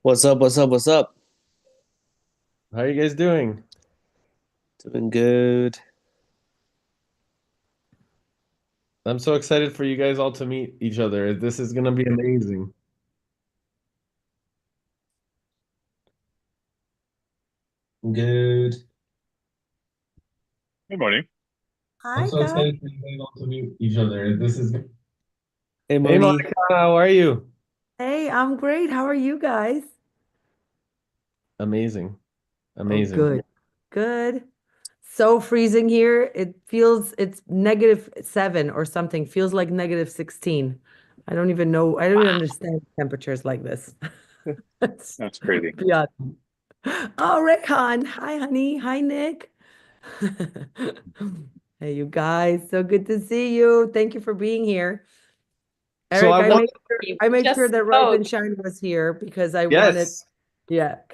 What's up? What's up? What's up? How are you guys doing? Doing good. I'm so excited for you guys all to meet each other. This is gonna be amazing. Good. Good morning. I'm Hi, so guys. excited for you guys all to meet each other. Hey, Hey Moni. Monica, how are you? Hey, I'm great. How are you guys? Amazing. Oh, Amazing. good. Good. So freezing here. It's -7 or something. Feels like -16. I don't even know. I don't even understand temperatures like this. It's That's crazy. beyond. Oh, Rayhan. Hi, honey. Hi, Nick. Hey, you guys. So good to see you. Thank you for being here. So Eric, I want I We made sure just that Rise and spoke. Shine was here because yes.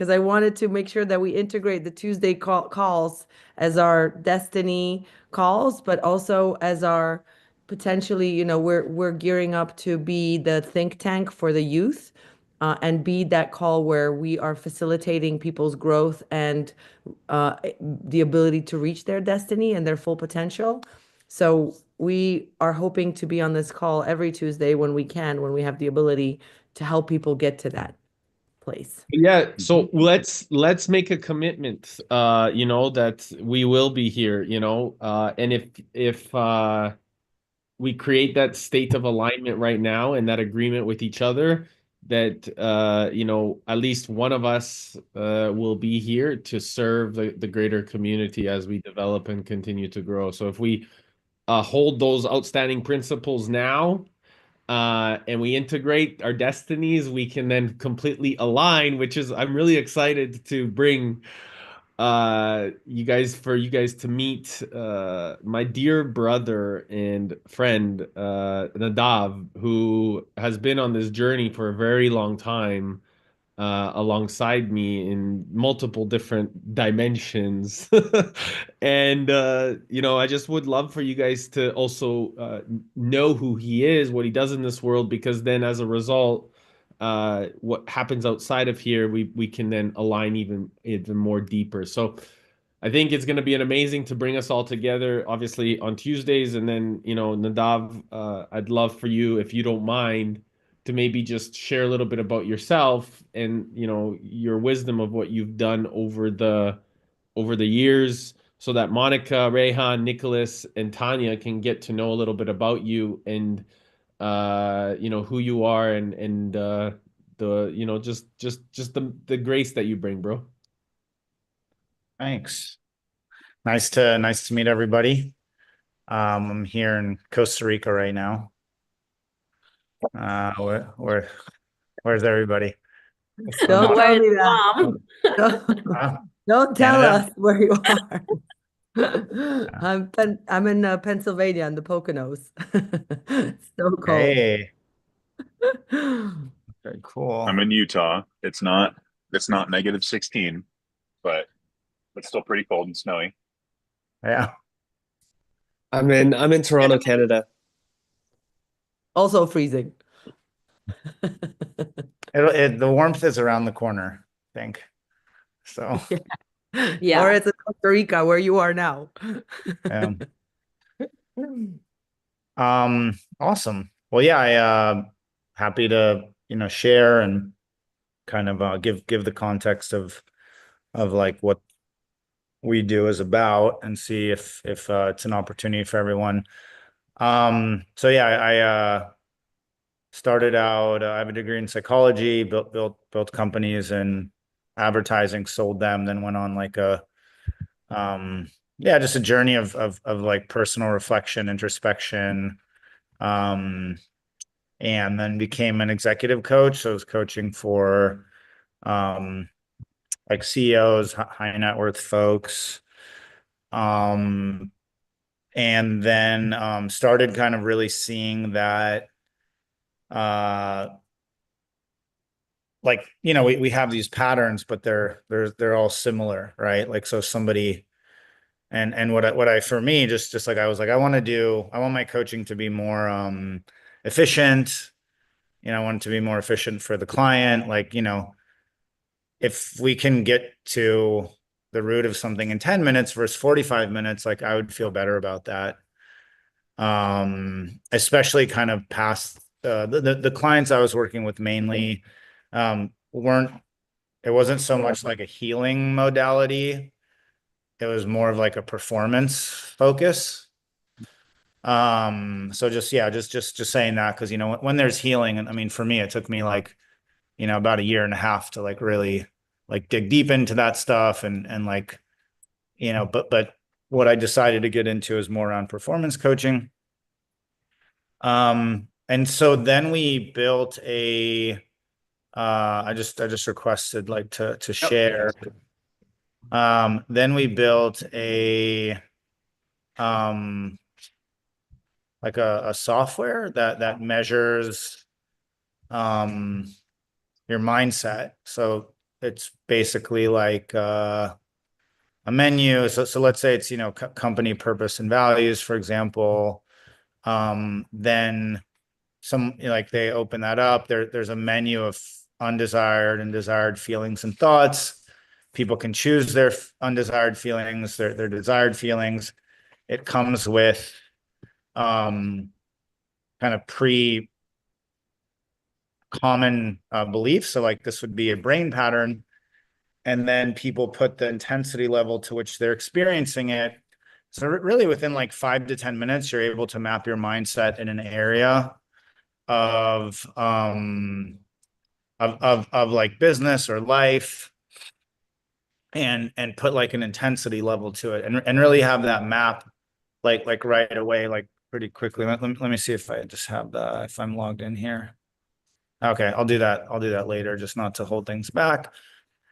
I wanted to make sure that we integrate the Tuesday calls as our destiny calls, but also as our potentially, we're gearing up to be the think tank for the youth, and be that call where we are facilitating people's growth and the ability to reach their destiny and their full potential. So we are hoping to be on this call every Tuesday when we can, when we have the ability to help people get to that place. Yeah, Mhm. so let's make a commitment that we will be here, and if we create that state of alignment right now and that agreement with each other that at least one of us will be here to serve the greater community as we develop and continue to grow. So if we hold those outstanding principles now, and we integrate our destinies, we can then completely align, which is I'm really excited to bring you guys to meet my dear brother and friend Nadav, who has been on this journey for a very long time, alongside me in multiple different dimensions. And I just would love for you guys to also know who he is, what he does in this world, because then as a result, what happens outside of here, we can then align even more deeper. So I think it's going to be an amazing to bring us all together, obviously on Tuesdays, and then Nadav, I'd love for you, if you don't mind, to maybe just share a little bit about yourself and your wisdom of what you've done over the years, so that Monica, Rehan, Nicholas, and Tanya can get to know a little bit about you and who you are and the just the grace that you bring, bro. Thanks. Nice to meet everybody. I'm here in Costa Rica right now. Where's everybody? Don't Not tell Where's me that. mom? Don't, uh, don't tell Canada. us where you are. Uh, I'm in Pennsylvania in the Poconos. So cold. hey, very cool. I'm in Utah. It's not -16, but it's still pretty cold and snowy. Yeah, I'm in Toronto, Canada. Also freezing. the warmth is around the corner, I think. So, Or Yeah. it's in Costa Rica where you are now. um, awesome. Well, yeah, I happy to share and kind of give the context of like what we do is about and see if it's an opportunity for everyone. So yeah, I started out. I have a degree in psychology, built companies and advertising, sold them, then went on like a yeah, just a journey of like personal reflection, introspection, um, and then became an executive coach. So I was coaching for um like CEOs, high net worth folks. Um, and then started kind of really seeing that uh like we have these patterns, but they're all similar, right? Like, so somebody and what I for me, just like I was like, I want my coaching to be more efficient. I want it to be more efficient for the client, like if we can get to the root of something in 10 minutes versus 45 minutes, like I would feel better about that. Especially kind of past the clients I was working with mainly weren't, it wasn't so much like a healing modality. It was more of like a performance focus. So just, yeah, just saying that, because, you know, when there's healing, and I mean, for me, it took me like, you know, about a year and a half to like really like dig deep into that stuff and like, you know, but what I decided to get into is more around performance coaching. And so then we built a I just requested like to share. Then we built a like a software that measures your mindset. So it's basically like a menu. So let's say it's, you know, company purpose and values, for example. Then some, like, they open that up, there's a menu of undesired and desired feelings and thoughts. People can choose their undesired feelings, their desired feelings. It comes with kind of pre common beliefs. So like this would be a brain pattern, and then people put the intensity level to which they're experiencing it. So really within like 5 to 10 minutes, you're able to map your mindset in an area of like business or life, and put like an intensity level to it, and really have that map like right away, like pretty quickly. Let me see if I just have if I'm logged in here. Okay, I'll do that later, just not to hold things back.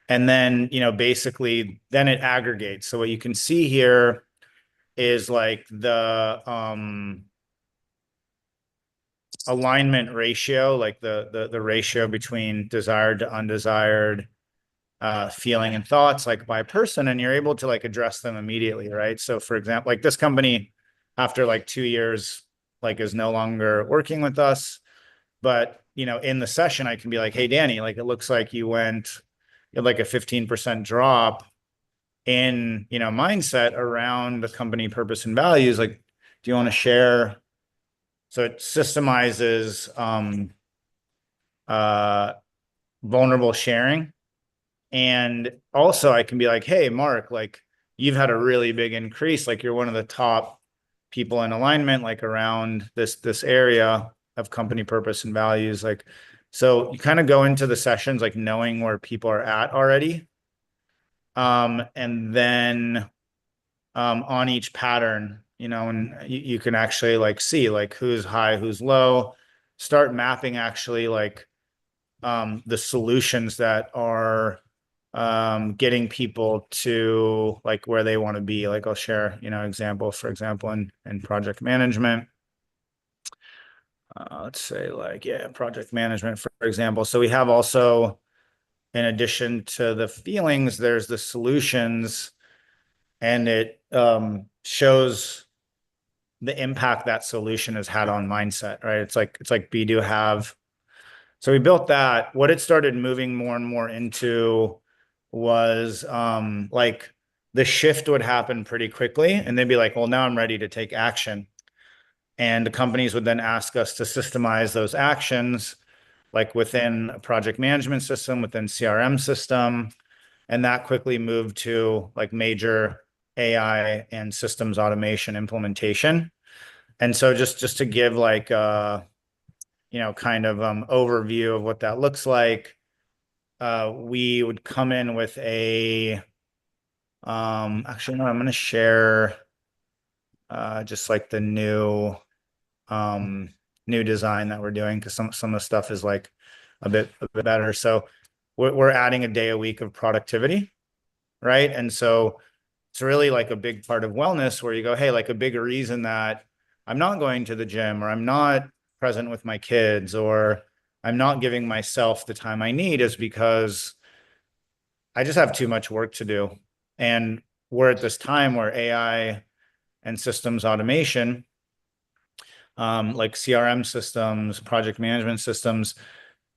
And then, you know, basically then it aggregates. So what you can see here is like the alignment ratio, like the ratio between desired to undesired feeling and thoughts, like by person, and you're able to like address them immediately, right? So for example, like this company, after like 2 years, like is no longer working with us. But, you know, in the session, I can be like, hey, Danny, like it looks like you had like a 15% drop in, you know, mindset around the company purpose and values. Like, do you want to share? So it systemizes vulnerable sharing. And also I can be like, hey, Mark, like you've had a really big increase. Like you're one of the top people in alignment, like around this area of company purpose and values. Like, so you kind of go into the sessions, like knowing where people are at already. And then on each pattern, you know, and you can actually like see like who's high, who's low, start mapping actually like the solutions that are getting people to like where they want to be. Like I'll share, you know, example, for example, in project management. Let's say like, yeah, project management, for example. So we have also, in addition to the feelings, there's the solutions, and it shows the impact that solution has had on mindset, right? It's like be do have. So we built that. What it started moving more and more into was like the shift would happen pretty quickly, and they'd be like, well, now I'm ready to take action. And the companies would then ask us to systemize those actions, like within a project management system, within CRM system. And that quickly moved to like major AI and systems automation implementation. And so just to give like you know, kind of overview of what that looks like, we would come in with a actually no, I'm going to share just like the new design that we're doing, because some of the stuff is like a bit better. So we're adding a day a week of productivity, right? And so it's really like a big part of wellness, where you go, hey, like a big reason that I'm not going to the gym, or I'm not present with my kids, or I'm not giving myself the time I need, is because I just have too much work to do. And we're at this time where AI and systems automation, like CRM systems, project management systems,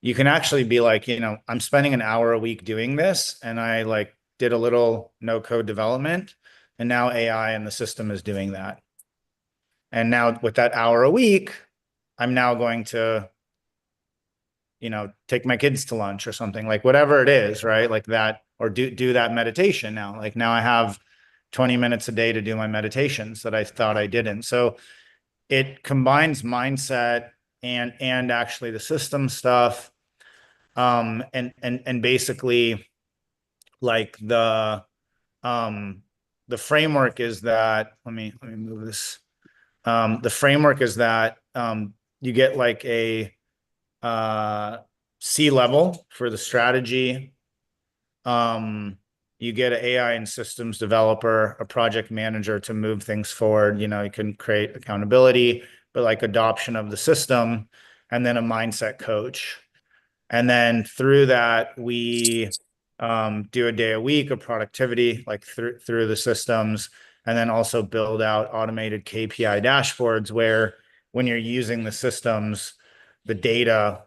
you can actually be like, you know, I'm spending an hour a week doing this, and I like did a little no code development, and now AI and the system is doing that. And now with that hour a week, I'm now going to, you know, take my kids to lunch or something, like whatever it is, right? Like that, or do that meditation now. Like now I have 20 minutes a day to do my meditations that I thought I didn't. So it combines mindset and actually the system stuff. And basically like the framework is that, let me move this. The framework is that you get like a C level for the strategy. You get an AI and systems developer, a project manager to move things forward. You know, you can create accountability, but like adoption of the system, and then a mindset coach. And then through that, we do a day a week of productivity, like through the systems, and then also build out automated KPI dashboards where when you're using the systems, the data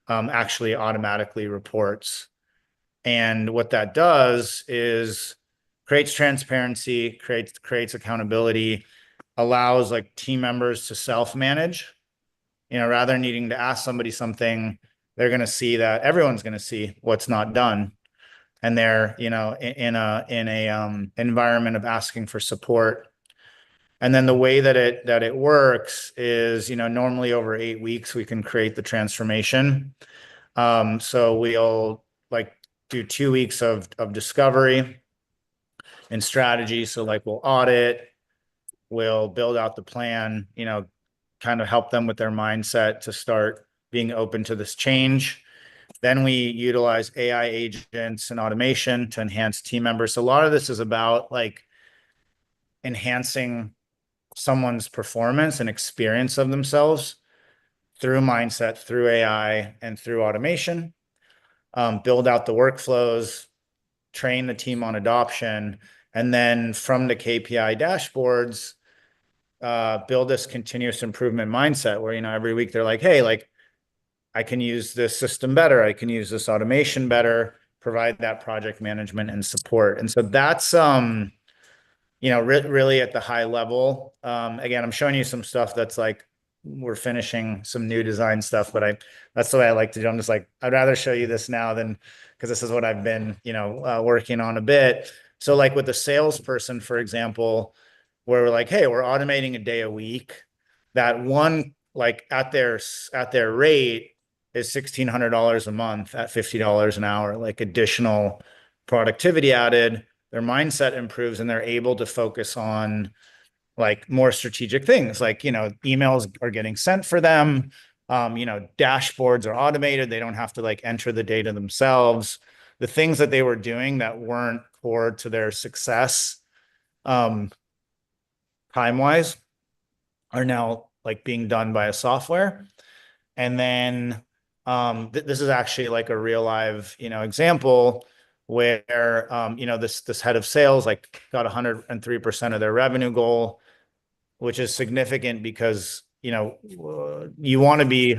actually automatically reports. And what that does is creates transparency, creates accountability, allows like team members to self-manage. You know, rather than needing to ask somebody something, they're going to see that everyone's going to see what's not done, and they're, you know, in a environment of asking for support. And then the way that it works is, you know, normally over 8 weeks we can create the transformation. So we'll like do 2 weeks of discovery and strategy. So like we'll audit, we'll build out the plan, you know, kind of help them with their mindset to start being open to this change. Then we utilize AI agents and automation to enhance team members. So a lot of this is about like enhancing someone's performance and experience of themselves through mindset, through AI, and through automation. Build out the workflows, train the team on adoption, and then from the KPI dashboards, build this continuous improvement mindset where, you know, every week they're like, hey, like I can use this system better, I can use this automation better, provide that project management and support. And so that's you know, really at the high level. Again, I'm showing you some stuff that's like we're finishing some new design stuff, but that's the way I like to do. I'm just like, I'd rather show you this now than, because this is what I've been, you know, working on a bit. So like with the salesperson, for example, where we're like, hey, we're automating a day a week. That one, like at their rate is $1,600 a month at $50 an hour, like additional productivity added. Their mindset improves and they're able to focus on like more strategic things, like, you know, emails are getting sent for them. You know, dashboards are automated. They don't have to like enter the data themselves. The things that they were doing that weren't core to their success, time-wise, are now like being done by a software. And then this is actually like a real live, you know, example where you know, this head of sales like got 103% of their revenue goal, which is significant because, you know, you want to be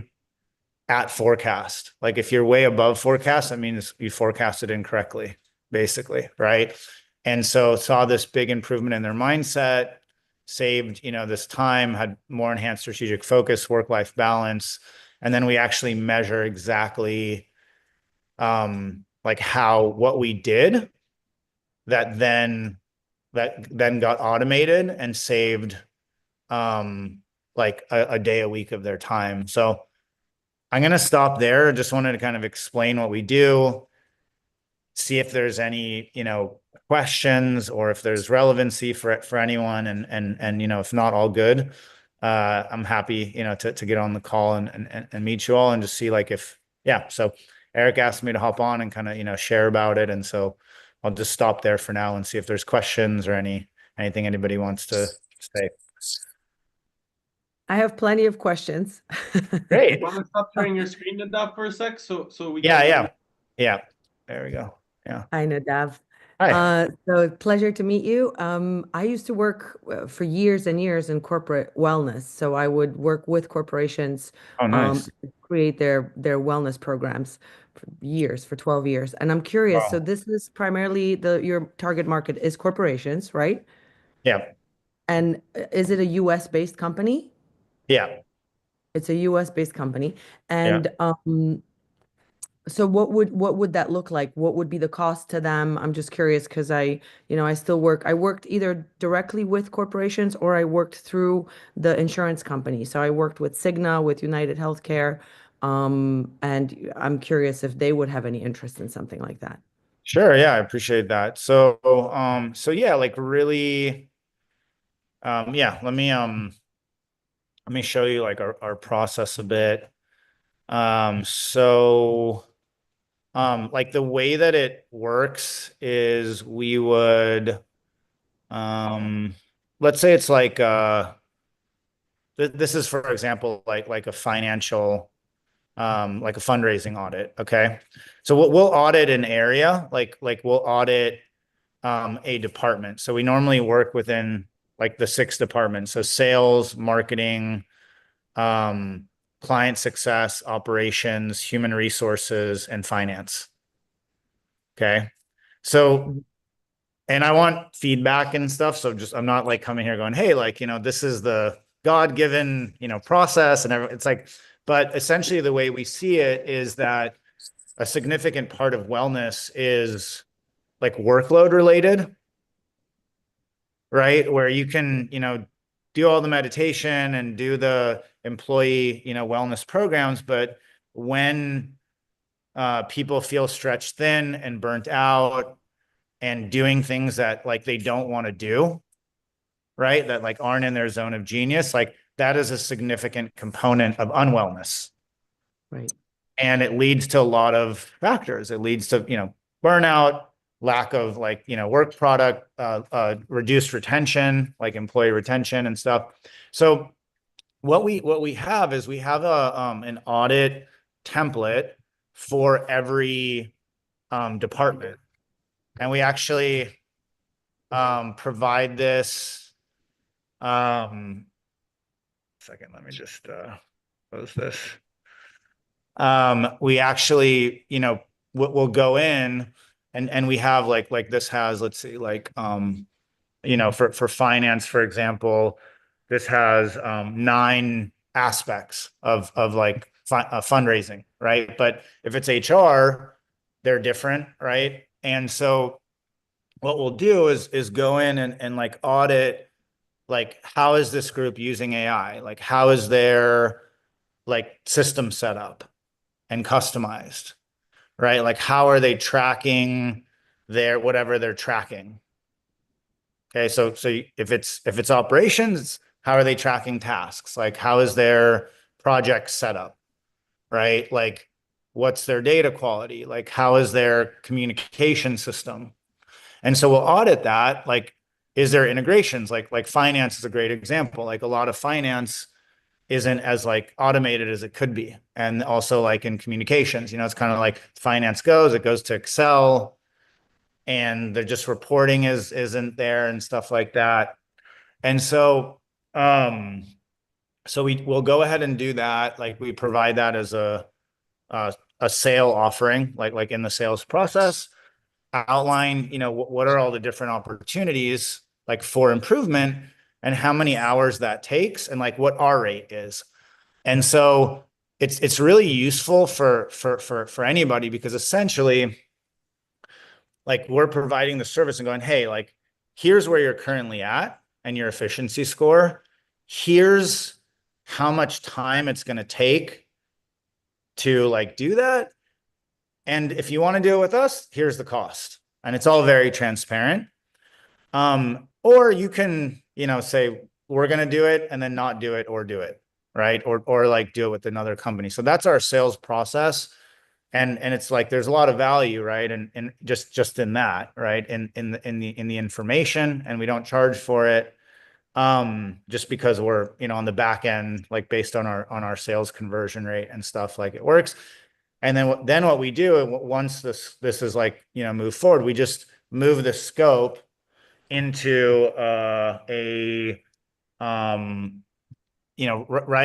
at forecast. Like if you're way above forecast, that means you forecasted incorrectly, basically, right? And so saw this big improvement in their mindset, saved, you know, this time, had more enhanced strategic focus, work-life balance. And then we actually measure exactly like what we did that then got automated and saved like a day a week of their time. So I'm going to stop there. Just wanted to kind of explain what we do, see if there's any, you know, questions or if there's relevancy for anyone, and you know, if not, all good. I'm happy, you know, to get on the call and meet you all and just see like if, yeah. So Eric asked me to hop on and kind of, you know, share about it. And so I'll just stop there for now and see if there's questions or anything anybody wants to say. I have plenty of questions. Great. You want to stop sharing your screen, Nadav, for a sec, so we Yeah, can. yeah, yeah. There we go. Yeah. Hi, Nadav. Hi. So pleasure to meet you. I used to work for years and years in corporate wellness. So I would work with corporations, Oh, nice. to create their wellness programs for years, for 12 years. And I'm curious, so Wow. this is primarily your target market is corporations, right? Yeah. And is it a US based company? Yeah. It's a US based company. Yeah. And so what would that look like? What would be the cost to them? I'm just curious because I still work. I worked either directly with corporations or I worked through the insurance company. So I worked with Cigna, with United Healthcare, and I'm curious if they would have any interest in something like that. Sure. Yeah, I appreciate that. So yeah, like really, yeah, let me show you like our process a bit. So like the way that it works is we would um let's say it's like this is for example like a financial like a fundraising audit, okay? So we'll audit an area, like we'll audit a department. So we normally work within like the 6 departments. So sales, marketing, um, client success, operations, human resources, and finance. Okay. So, and I want feedback and stuff. So just, I'm not like coming here going, hey, like, this is the God-given, process and everything. It's like, but essentially the way we see it is that a significant part of wellness is like workload related, right? Where you can, do all the meditation and do the employee, wellness programs, but when people feel stretched thin and burnt out and doing things that like they don't want to do, right? That like aren't in their zone of genius, like that is a significant component of unwellness. Right. And it leads to a lot of factors. It leads to, burnout, lack of like, work product, reduced retention, like employee retention and stuff. So what we have is we have an audit template for every department. And we actually provide this. Second, let me just close this. We actually, we'll go in and we have like this has, let's see, like for finance, for example, this has 9 aspects of like fundraising, right? But if it's HR, they're different, right? And so what we'll do is go in and like audit, like how is this group using AI? Like how is their like system set up and customized, right? Like how are they tracking their whatever they're tracking? Okay, so if it's operations, how are they tracking tasks? Like how is their project set up, right? Like what's their data quality? Like how is their communication system? And so we'll audit that. Like, is there integrations? Like finance is a great example. Like a lot of finance isn't as like automated as it could be. And also like in communications, it's kind of like finance goes, it goes to Excel and they're just reporting isn't there and stuff like that. And so so we'll go ahead and do that. Like we provide that as a sale offering, like in the sales process, outline, what are all the different opportunities like for improvement and how many hours that takes and like what our rate is. And so it's really useful for anybody because essentially like we're providing the service and going, hey, like here's where you're currently at and your efficiency score. Here's how much time it's going to take to like do that. And if you want to do it with us, here's the cost. And it's all very transparent. Or you can, say we're going to do it and then not do it or do it, right? Or like do it with another company. So that's our sales process. And it's like there's a lot of value, right? And just in that, right? In the information, and we don't charge for it. Just because we're, on the back end, like based on our sales conversion rate and stuff, like it works. And then what we do once this is like, move forward, we just move the scope into right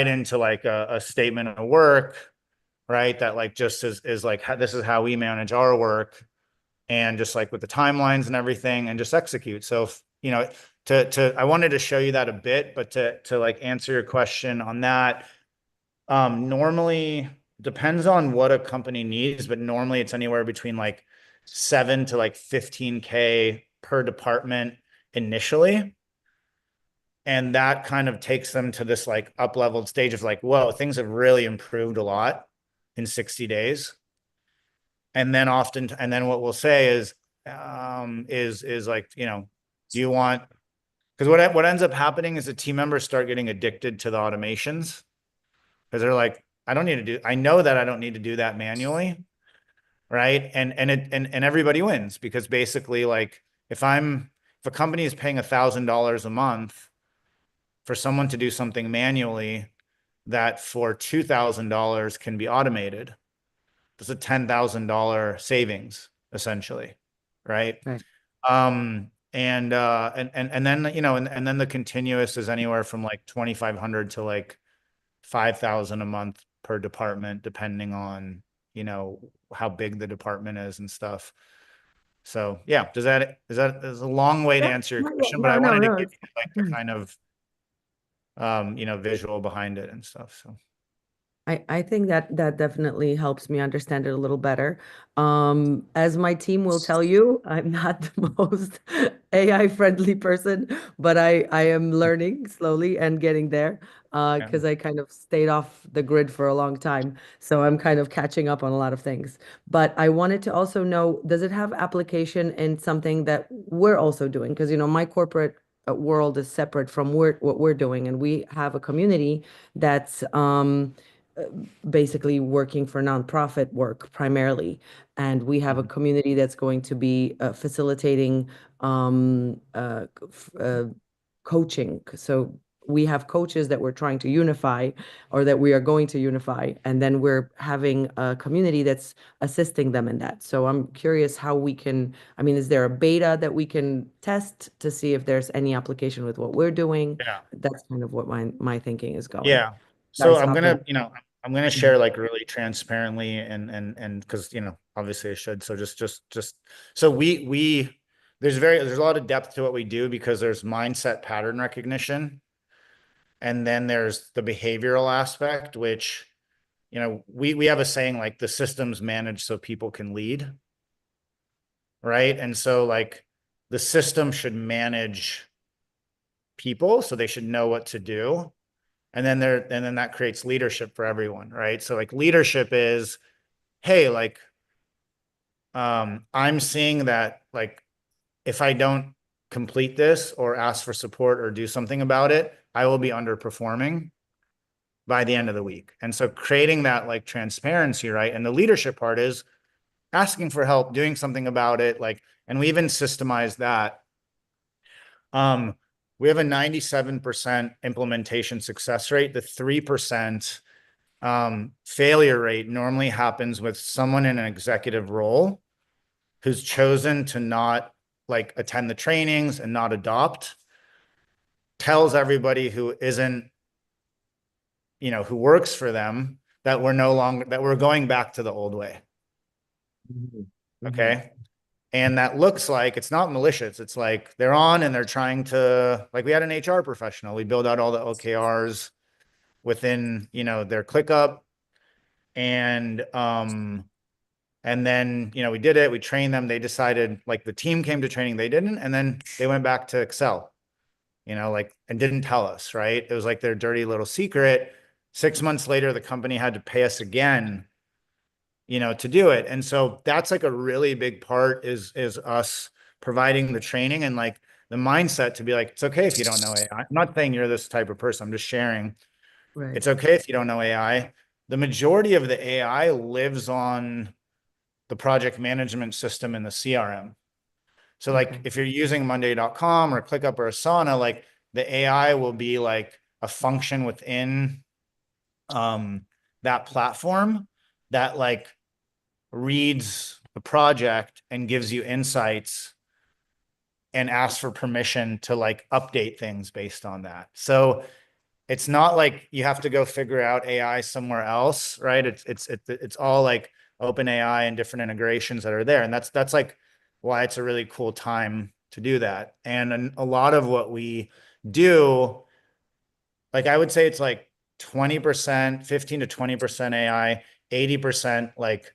into like a statement of work, right? That like just is like this is how we manage our work, and just like with the timelines and everything, and just execute. So I wanted to show you that a bit, but to like answer your question on that, normally depends on what a company needs, but normally it's anywhere between like 7 to like 15K per department initially. And that kind of takes them to this like up-leveled stage of like, whoa, things have really improved a lot in 60 days. And then what we'll say is like, do you want, because what ends up happening is the team members start getting addicted to the automations, because they're like, I know that I don't need to do that manually. Right. And everybody wins, because basically, like, if a company is paying $1,000 a month for someone to do something manually, that for $2,000 can be automated, that's a $10,000 savings essentially. Right. Right. And then, and then the continuous is anywhere from like 2,500 to like 5,000 a month per department, depending on, how big the department is and stuff. So yeah, is a long way to Yeah. answer your No, question, but no, I no, wanted to no. give you like the kind of, visual behind it and stuff. So I think that that definitely helps me understand it a little better. As my team will tell you, I'm not the most AI friendly person, but I am learning slowly and getting there yeah, because I kind of stayed off the grid for a long time. So I'm kind of catching up on a lot of things. But I wanted to also know, does it have application in something that we're also doing? Because, my corporate world is separate from what we're doing, and we have a community that's uh, basically working for nonprofit work primarily. And we have a community that's going to be facilitating coaching. So we have coaches that we're trying to unify, or that we are going to unify. And then we're having a community that's assisting them in that. So I'm curious how we can, is there a beta that we can test to see if there's any application with what we're doing? yeah, That's kind of what my thinking is going. yeah. So Guys, hop in. I'm gonna Mhm. share like really transparently, and because obviously I should. So just so there's a lot of depth to what we do, because there's mindset pattern recognition, and then there's the behavioral aspect, which we have a saying like, the system's managed so people can lead, right? And so like the system should manage people, so they should know what to do. And then that creates leadership for everyone, right? So like leadership is, hey, like, I'm seeing that, like, if I don't complete this or ask for support or do something about it, I will be underperforming by the end of the week. And so creating that like transparency, right? And the leadership part is asking for help, doing something about it. Like, and we even systemize that. We have a 97% implementation success rate. The 3% failure rate normally happens with someone in an executive role who's chosen to not like attend the trainings and not adopt, tells everybody who isn't, who works for them, that we're going back to the old way. Mhm. Okay. And that looks like, it's not malicious. It's like they're on and they're trying to, like, we had an HR professional. We build out all the OKRs within, their ClickUp. And then, we did it. We trained them. They decided, like, the team came to training, they didn't. And then they went back to Excel, like, and didn't tell us, right? It was like their dirty little secret. 6 months later, the company had to pay us again, to do it. And so that's like a really big part, is us providing the training and like the mindset to be like, it's okay if you don't know AI. I'm not saying you're this type of person. I'm just sharing. Right. It's okay if you don't know AI. The majority of the AI lives on the project management system in the CRM. So like Okay. if you're using Monday.com or ClickUp or Asana, like the AI will be like a function within that platform that like reads the project and gives you insights and ask for permission to like update things based on that. So it's not like you have to go figure out AI somewhere else, right? It's all like open AI and different integrations that are there. And that's like why it's a really cool time to do that. And a lot of what we do, like I would say it's like 20%, 15 to 20% AI, 80% like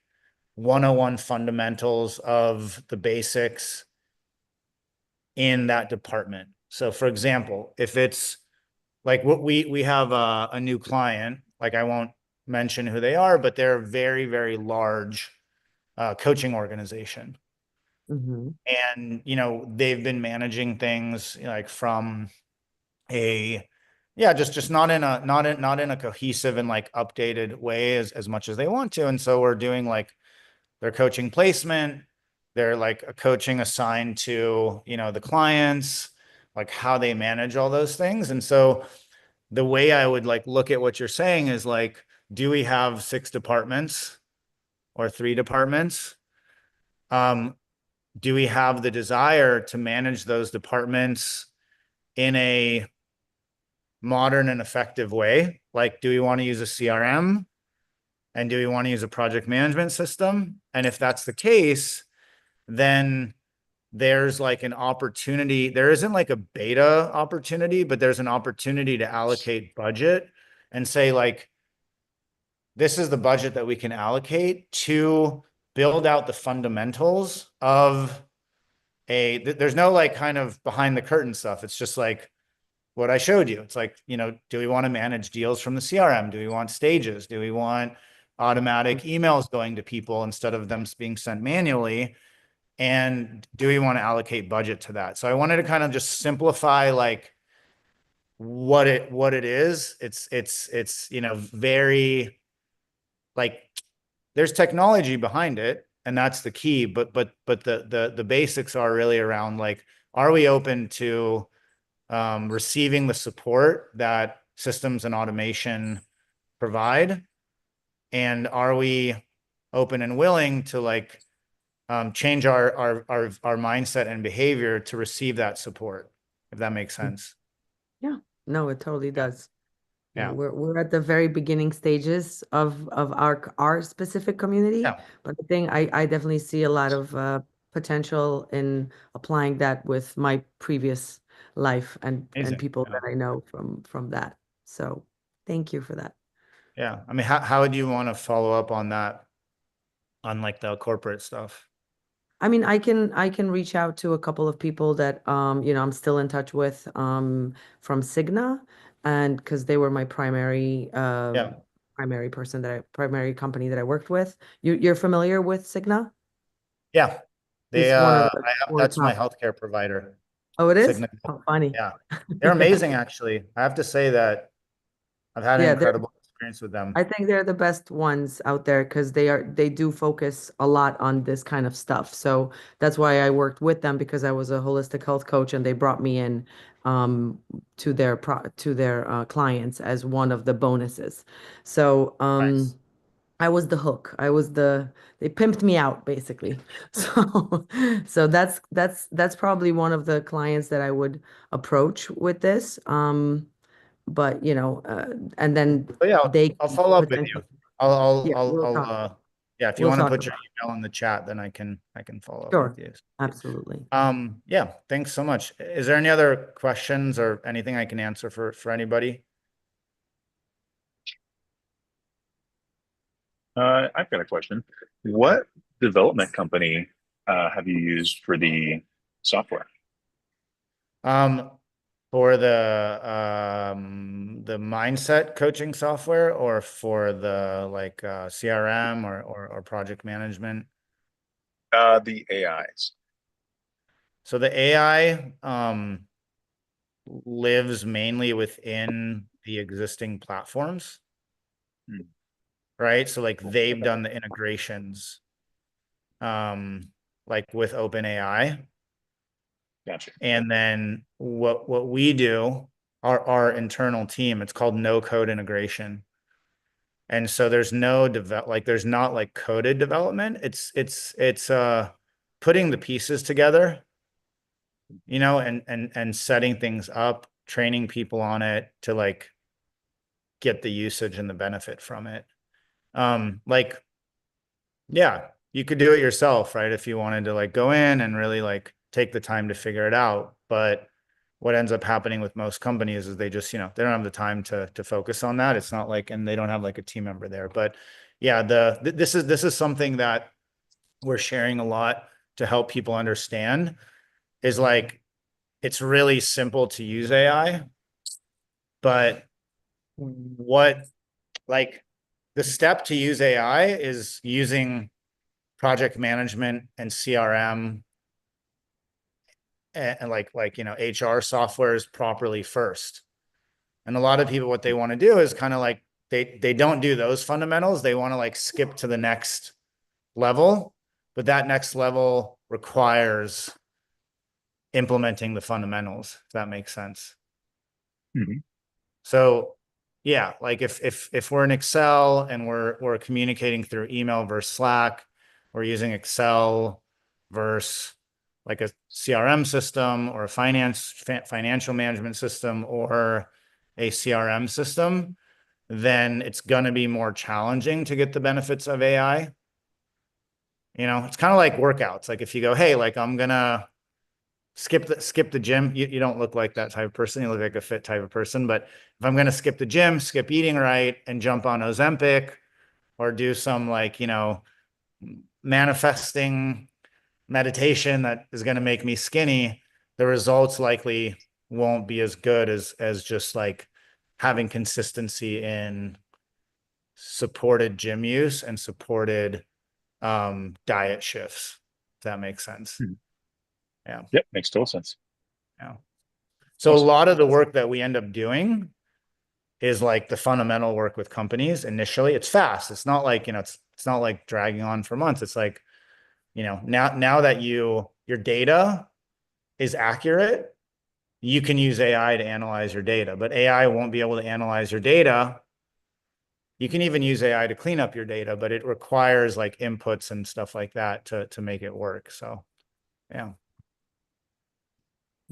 101 fundamentals of the basics in that department. So for example, if it's like what we have a new client, like I won't mention who they are, but they're a very, very large coaching organization. Mm-hmm. And, you know, they've been managing things like from a, yeah, just not in a cohesive and like updated way as much as they want to. And so we're doing like their coaching placement. They're like a coaching assigned to, you know, the clients, like how they manage all those things. And so the way I would like look at what you're saying is like, do we have 6 departments or 3 departments? Do we have the desire to manage those departments in a modern and effective way? Like, do we want to use a CRM? And do we want to use a project management system? And if that's the case, then there's like an opportunity. There isn't like a beta opportunity, but there's an opportunity to allocate budget and say like, this is the budget that we can allocate to build out the fundamentals of there's no like kind of behind the curtain stuff. It's just like what I showed you. It's like, you know, do we want to manage deals from the CRM? Do we want stages? Do we want automatic emails going to people instead of them being sent manually? And do we want to allocate budget to that? So I wanted to kind of just simplify like what it is. It's you know, very like there's technology behind it, and that's the key. But the basics are really around like, are we open to receiving the support that systems and automation provide? And are we open and willing to like change our mindset and behavior to receive that support, if that makes sense? Yeah, no, it totally does. You know, Yeah. we're at the very beginning stages of our specific community, Yeah. but I think I definitely see a lot of potential in applying that with my previous life and Amazing. people Yeah. that I know from that. So thank you for that. Yeah. I mean, how would you want to follow up on that, on like the corporate stuff? I mean, I can reach out to a couple of people that you know, I'm still in touch with from Cigna, and because they were my primary Yeah. primary company that I worked with. You're familiar with Cigna? Yeah. They, It's one of that's my top. healthcare provider, Oh, it is? Cigna. Oh, funny. Yeah. They're amazing, actually. I have to say that I've had an Yeah, incredible experience with them. I think they're the best ones out there because they do focus a lot on this kind of stuff. So that's why I worked with them, because I was a holistic health coach and they brought me in to their clients as one of the bonuses. So Nice. I was the hook. They pimped me out basically. So that's probably one of the clients that I would approach with this. But you know, and then But yeah, they I'll can follow up with you. potentially, I'll, yeah, I'll, we'll I'll, talk. yeah, if you We'll want to talk put your about email in the chat, then I can follow it. up with Sure, you. absolutely. Yeah, thanks so much. Is there any other questions or anything I can answer for anybody? I've got a question. What development company have you used for the software? Um, for the mindset coaching software, or for the like CRM or project management? The AIs. So the AI lives mainly within the existing platforms, Hmm, right? So like they've done the integrations like with OpenAI. Gotcha. And then what we do, our internal team, it's called no code integration. And so there's no like there's not like coded development. It's putting the pieces together you know, and setting things up, training people on it to like get the usage and the benefit from it. Like, yeah, you could do it yourself, right? If you wanted to like go in and really like take the time to figure it out. But what ends up happening with most companies is they just, you know, they don't have the time to focus on that. It's not like, and they don't have like a team member there. But yeah, this is something that we're sharing a lot to help people understand is like it's really simple to use AI, but what like the step to use AI is using project management and CRM and like you know HR softwares properly first. And a lot of people what they want to do is kind of like they don't do those fundamentals. They want to like skip to the next level, but that next level requires implementing the fundamentals, if that makes sense. Mhm. So yeah, like if we're in Excel and we're communicating through email versus Slack, we're using Excel versus like a CRM system or a financial management system or a CRM system, then it's going to be more challenging to get the benefits of AI. You know, it's kind of like workouts. Like if you go, hey, like I'm gonna skip the gym. You don't look like that type of person. You look like a fit type of person. But if I'm gonna skip the gym, skip eating right, and jump on Ozempic or do some like, you know, manifesting meditation that is going to make me skinny, the results likely won't be as good as just like having consistency in supported gym use and supported diet shifts, if that makes sense. Mhm. Yeah. Yep, makes total sense. Yeah. So a Awesome. lot of the work that we end up doing is like the fundamental work with companies initially. It's fast. It's not like, you know, it's not like dragging on for months. It's like, you know, now that your data is accurate, you can use AI to analyze your data, but AI won't be able to analyze your data. You can even use AI to clean up your data, but it requires like inputs and stuff like that to make it work. So yeah.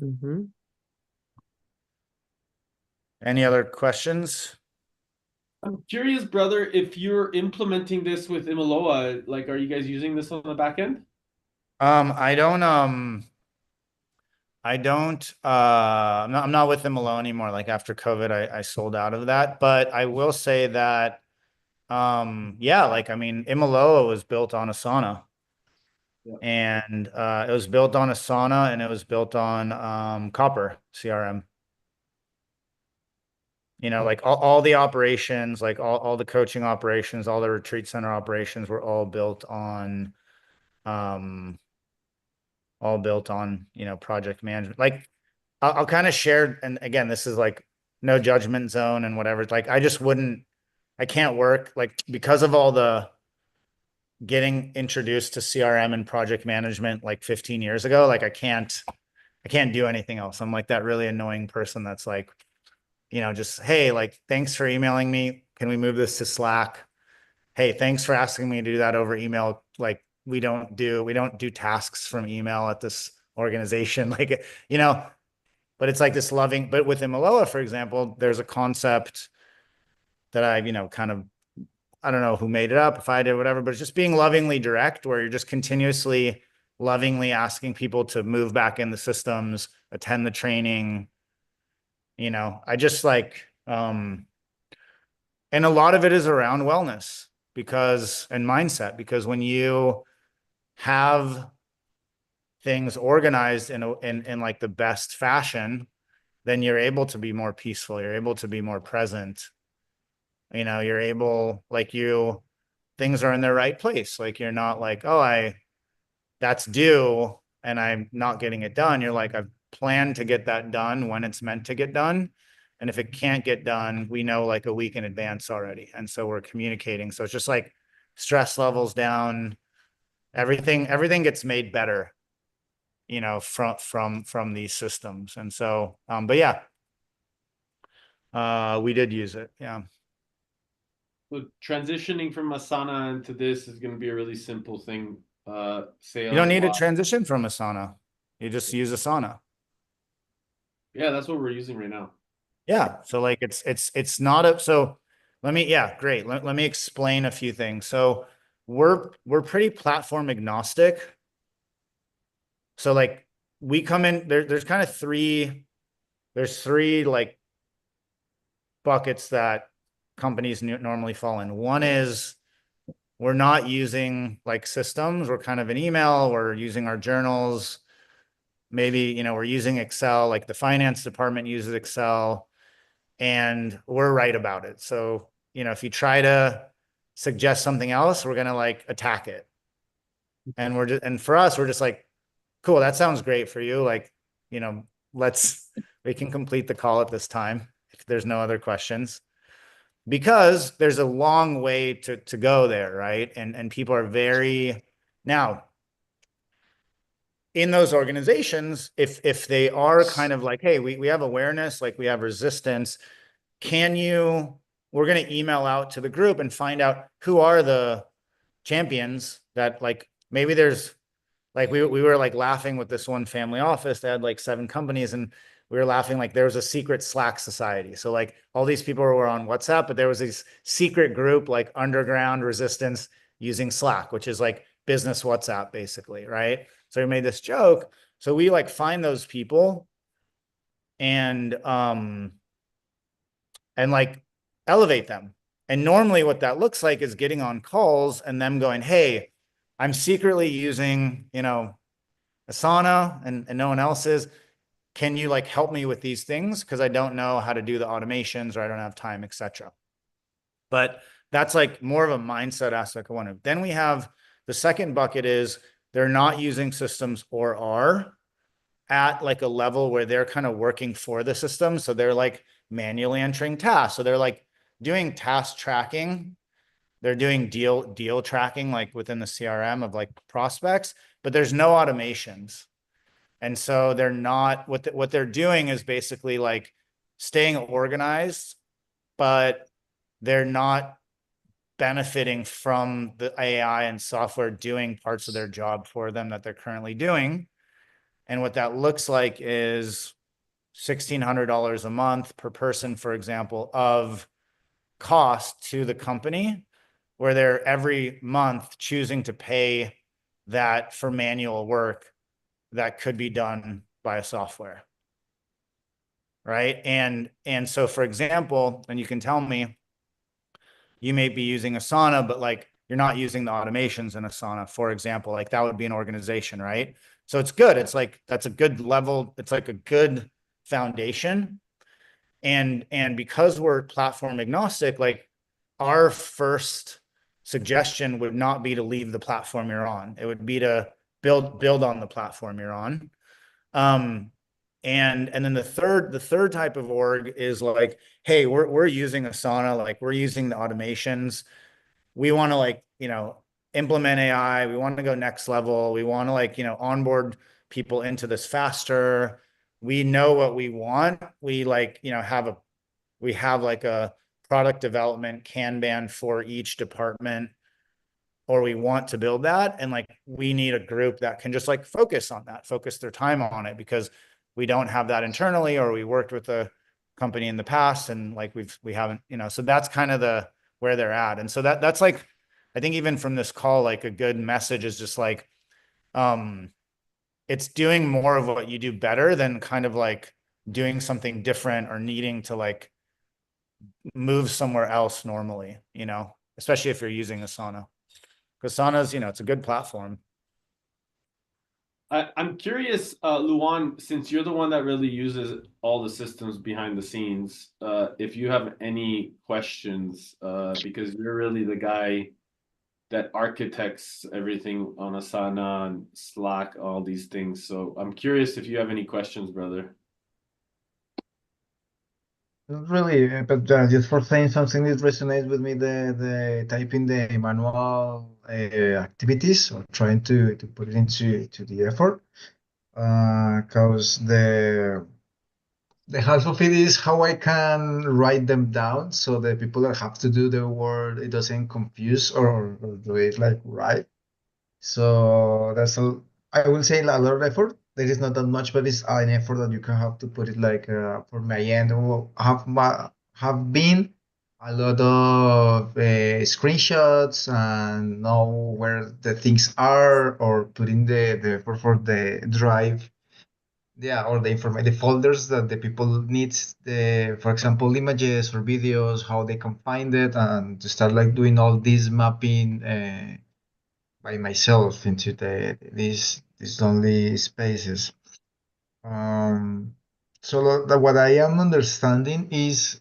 Mm-hmm. Any other questions? I'm curious, brother, if you're implementing this with Imaloa, like, are you guys using this on the back end? I don't I'm not with them alone anymore. Like after COVID, I sold out of that. But I will say that yeah, like I mean, Imaloa was built on Asana. Yeah. And it was built on Asana and it was built on Copper CRM. You know, like all the operations, like all the coaching operations, all the retreat center operations were um all built on, you know, project management. Like I'll kind of share, and again, this is like no judgment zone and whatever. Like I can't work like because of all the getting introduced to CRM and project management like 15 years ago. Like I can't do anything else. I'm like that really annoying person that's like, you know, just, hey, like, thanks for emailing me. Can we move this to Slack? Hey, thanks for asking me to do that over email. Like, we don't do tasks from email at this organization. Like, you know, but it's like this loving, but with Imaloa, for example, there's a concept that I, you know, kind of, I don't know who made it up, if I did, whatever, but it's just being lovingly direct, where you're just continuously lovingly asking people to move back in the systems, attend the training. You know, I just like, and a lot of it is around wellness because, and mindset, because when you have things organized in like the best fashion, then you're able to be more peaceful. You're able to be more present. You know, you're able, like things are in their right place. Like you're not like, oh, that's due and I'm not getting it done. You're like, I've planned to get that done when it's meant to get done. And if it can't get done, we know like a week in advance already. And so we're communicating. So it's just like stress levels down, everything gets made better, you know, from these systems. And so, but yeah, we did use it. Yeah. So transitioning from Asana into this is going to be a really simple thing. You don't Sales need to wise. transition from Asana. You just use Asana. Yeah, that's what we're using right now. Yeah. So like it's not a so let me yeah, great. Let me explain a few things. So we're pretty platform agnostic. So like we come in there's kind of three like buckets that companies normally fall in. One is we're not using like systems. We're kind of an email. We're using our journals. Maybe, we're using Excel, like the finance department uses Excel, and we're right about it. So, if you try to suggest something else, we're going to like attack it. And for us, we're just like, cool, that sounds great for you. Like, you know, we can complete the call at this time if there's no other questions, because there's a long way to go there, right? And people are very now in those organizations, if they are kind of like, hey, we have awareness, like we have resistance, we're going to email out to the group and find out who are the champions that like maybe there's like we were like laughing with this one family office that had like 7 companies, and we were laughing like there was a secret Slack society. So like all these people were on WhatsApp, but there was this secret group like underground resistance using Slack, which is like business WhatsApp basically, right? So we made this joke. So we like find those people and like elevate them. And normally what that looks like is getting on calls and them going, hey, I'm secretly using, Asana and no one else is. Can you like help me with these things? Because I don't know how to do the automations or I don't have time, etc. But that's like more of a mindset aspect of one. Then we have the second bucket is they're not using systems or are at like a level where they're kind of working for the system. So they're like manually entering tasks. So they're like doing task tracking. They're doing deal tracking like within the CRM of like prospects, but there's no automations. And so they're not what they're doing is basically like staying organized, but they're not benefiting from the AI and software doing parts of their job for them that they're currently doing. And what that looks like is $1,600 a month per person, for example, of cost to the company, where they're every month choosing to pay that for manual work that could be done by a software. Right. And so, for example, and you can tell me, you may be using Asana, but like you're not using the automations in Asana, for example, like that would be an organization, right? So it's good. It's like, that's a good level. It's like a good foundation. And because we're platform agnostic, like our first suggestion would not be to leave the platform you're on. It would be to build on the platform you're on. And then the third type of org is like, hey, we're using Asana, like we're using the automations. We want to like, implement AI. We want to go next level. We want to like, onboard people into this faster. We know what we want. We like, we have like a product development Kanban for each department, or we want to build that. And like, we need a group that can just like focus on that, focus their time on it, because we don't have that internally, or we worked with a company in the past and like we haven't, so that's kind of where they're at. And so that's like, I think even from this call, like a good message is just like, it's doing more of what you do better than kind of like doing something different or needing to like move somewhere else normally, especially if you're using Asana. Because Asana's, it's a good platform. I'm curious, Luan, since you're the one that really uses all the systems behind the scenes, if you have any questions, because you're really the guy that architects everything on Asana and Slack, all these things. So I'm curious if you have any questions, brother. Not really, but just for saying something that resonates with me, the typing the manual activities or trying to put it into the effort, because the half of it is how I can write them down so the people that have to do the work, it doesn't confuse or do it like right. So I will say a lot of effort, there is not that much, but it's an effort that you can have to put it like for my end. Have been a lot of screenshots and know where the things are, or putting the for the drive, yeah, or the folders that the people needs, the for example images or videos, how they can find it, and to start like doing all this mapping by myself into these lonely spaces. So what I am understanding is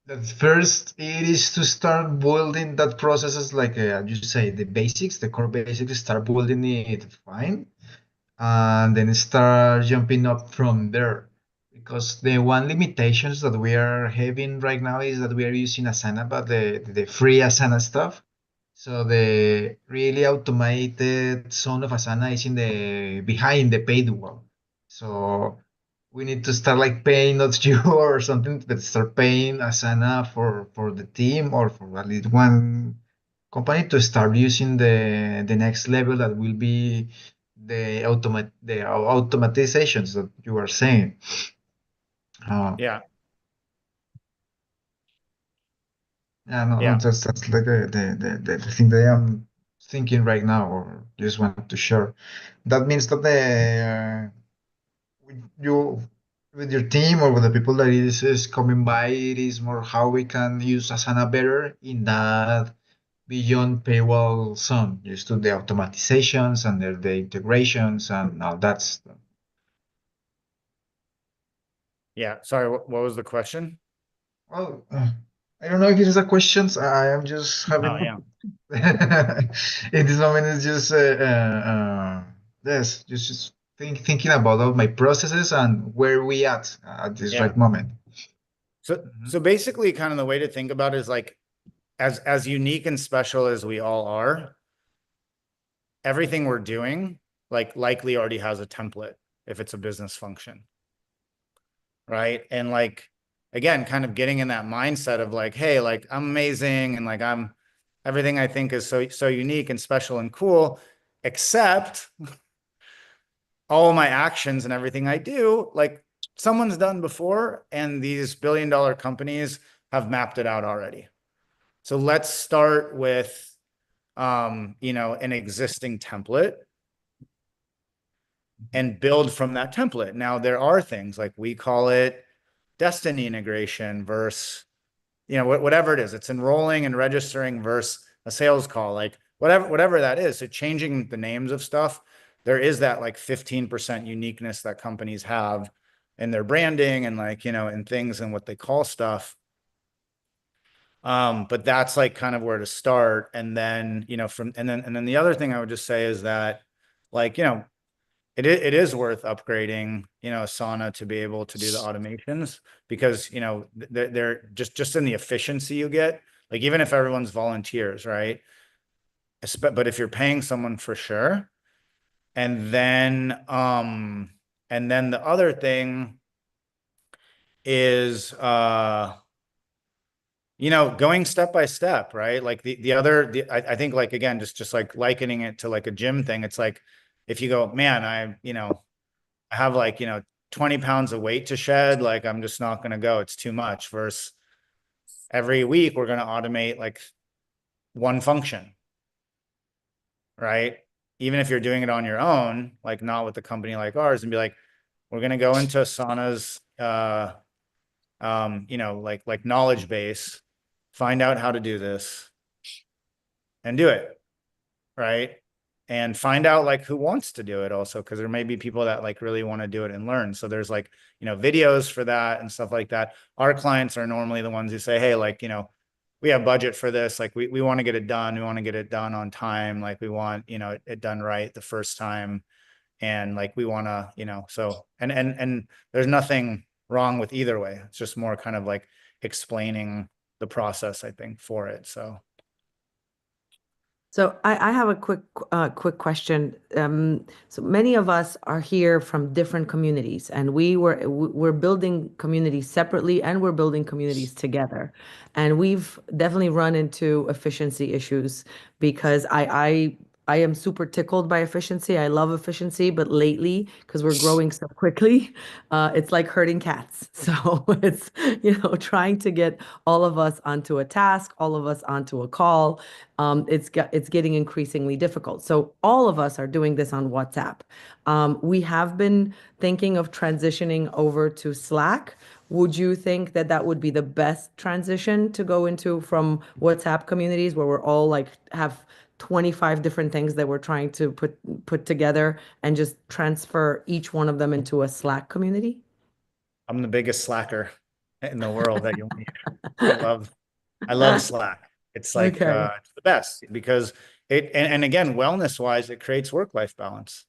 that first it is to start building that processes, like you say, the basics, the core basics, start building it fine, and then start jumping up from there. Because the one limitations that we are having right now is that we are using Asana, but the free Asana stuff. So the really automated zone of Asana is in the behind the paid wall. So we need to start like paying, not you or something, but start paying Asana for the team or for at least one company to start using the next level, that will be the automatizations that you are saying. Yeah. Yeah, no, Yeah. that's like the thing that I'm thinking right now, or just want to share. That means that with you with your team or with the people that is coming by, it is more how we can use Asana better in that beyond paywall zone, just to the automatizations and the integrations and all that stuff. Yeah. Sorry, what was the question? Well, I don't know if it is a question. I am just Oh, having yeah. in this moment. It's just yes, just thinking about all my processes and where we at this Yeah. right moment. So basically kind of the way to think about it is like, as unique and special as we all are, everything we're doing like likely already has a template if it's a business function. Right. And like, again, kind of getting in that mindset of like, hey, like I'm amazing, and like everything I think is so unique and special and cool, except all my actions and everything I do, like someone's done before, and these billion-dollar companies have mapped it out already. So let's start with an existing template and build from that template. Now there are things like, we call it Destiny integration versus, whatever it is, it's enrolling and registering versus a sales call, like whatever that is. So changing the names of stuff, there is that like 15% uniqueness that companies have in their branding and like, in things and what they call stuff. But that's like kind of where to start. And then, and then the other thing I would just say is that, like, it is worth upgrading, Asana to be able to do the automations, because, they're just in the efficiency you get, like, even if everyone's volunteers, right? But if you're paying someone, for sure. And then the other thing is, going step by step, right? Like I think, like, again, just like likening it to like a gym thing. It's like, if you go, man, I have like, 20 pounds of weight to shed, like, I'm just not going to go. It's too much. Versus every week, we're going to automate like one function, right? Even if you're doing it on your own, like not with a company like ours, and be like, we're going to go into Asana's, like knowledge base, find out how to do this and do it, right? And find out like who wants to do it also, because there may be people that like really want to do it and learn. So there's like, videos for that and stuff like that. Our clients are normally the ones who say, hey, like, we have budget for this. Like, we want to get it done. We want to get it done on time. Like, we want, it done right the first time. And like, we want to, so, and there's nothing wrong with either way. It's just more kind of like explaining the process, I think, for it. So I have a quick question. So many of us are here from different communities, and we're building communities separately, and we're building communities together. And we've definitely run into efficiency issues, because I am super tickled by efficiency. I love efficiency, but lately, because we're growing so quickly, it's like herding cats. So it's, trying to get all of us onto a task, all of us onto a call. It's getting increasingly difficult. So all of us are doing this on WhatsApp. We have been thinking of transitioning over to Slack. Would you think that that would be the best transition to go into from WhatsApp communities where we're all like have 25 different things that we're trying to put together and just transfer each one of them into a Slack community? I'm the biggest slacker in the world that you'll meet. I love I love Slack. It's like Okay. it's the best because and again, wellness wise, it creates work-life balance,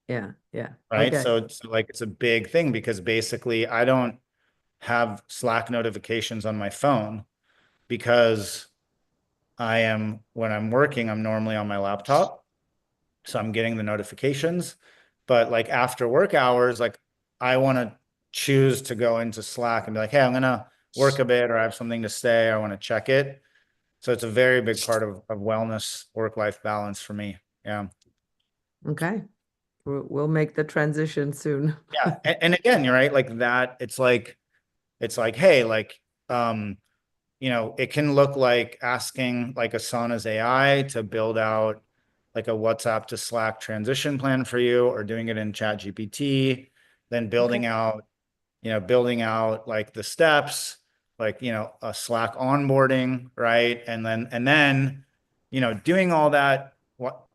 Yeah. Yeah. right? Okay. So like it's a big thing because basically I don't have Slack notifications on my phone because when I'm working, I'm normally on my laptop. So I'm getting the notifications. But like after work hours, like I want to choose to go into Slack and be like, hey, I'm gonna work a bit or I have something to say. I want to check it. So it's a very big part of wellness, work-life balance for me. Yeah. Okay. We'll make the transition soon. Yeah. And again, you're right. Like that, it's like, hey, like it can look like asking like Asana's AI to build out like a WhatsApp to Slack transition plan for you, or doing it in ChatGPT, then Okay. building out like the steps, like, a Slack onboarding, right? And then, doing all that,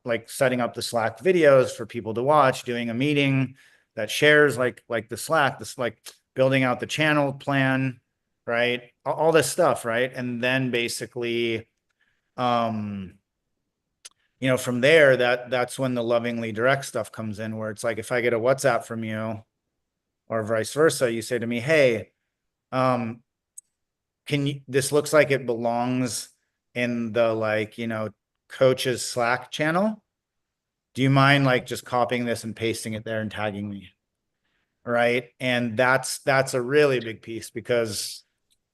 like setting up the Slack videos for people to watch, doing a meeting that shares like the Slack, this like building out the channel plan, right? All this stuff, right? And then basically, from there, that's when the lovingly direct stuff comes in, where it's like, if I get a WhatsApp from you or vice versa, you say to me, hey, um, this looks like it belongs in the like, coach's Slack channel. Do you mind like just copying this and pasting it there and tagging me? Right. And that's a really big piece because,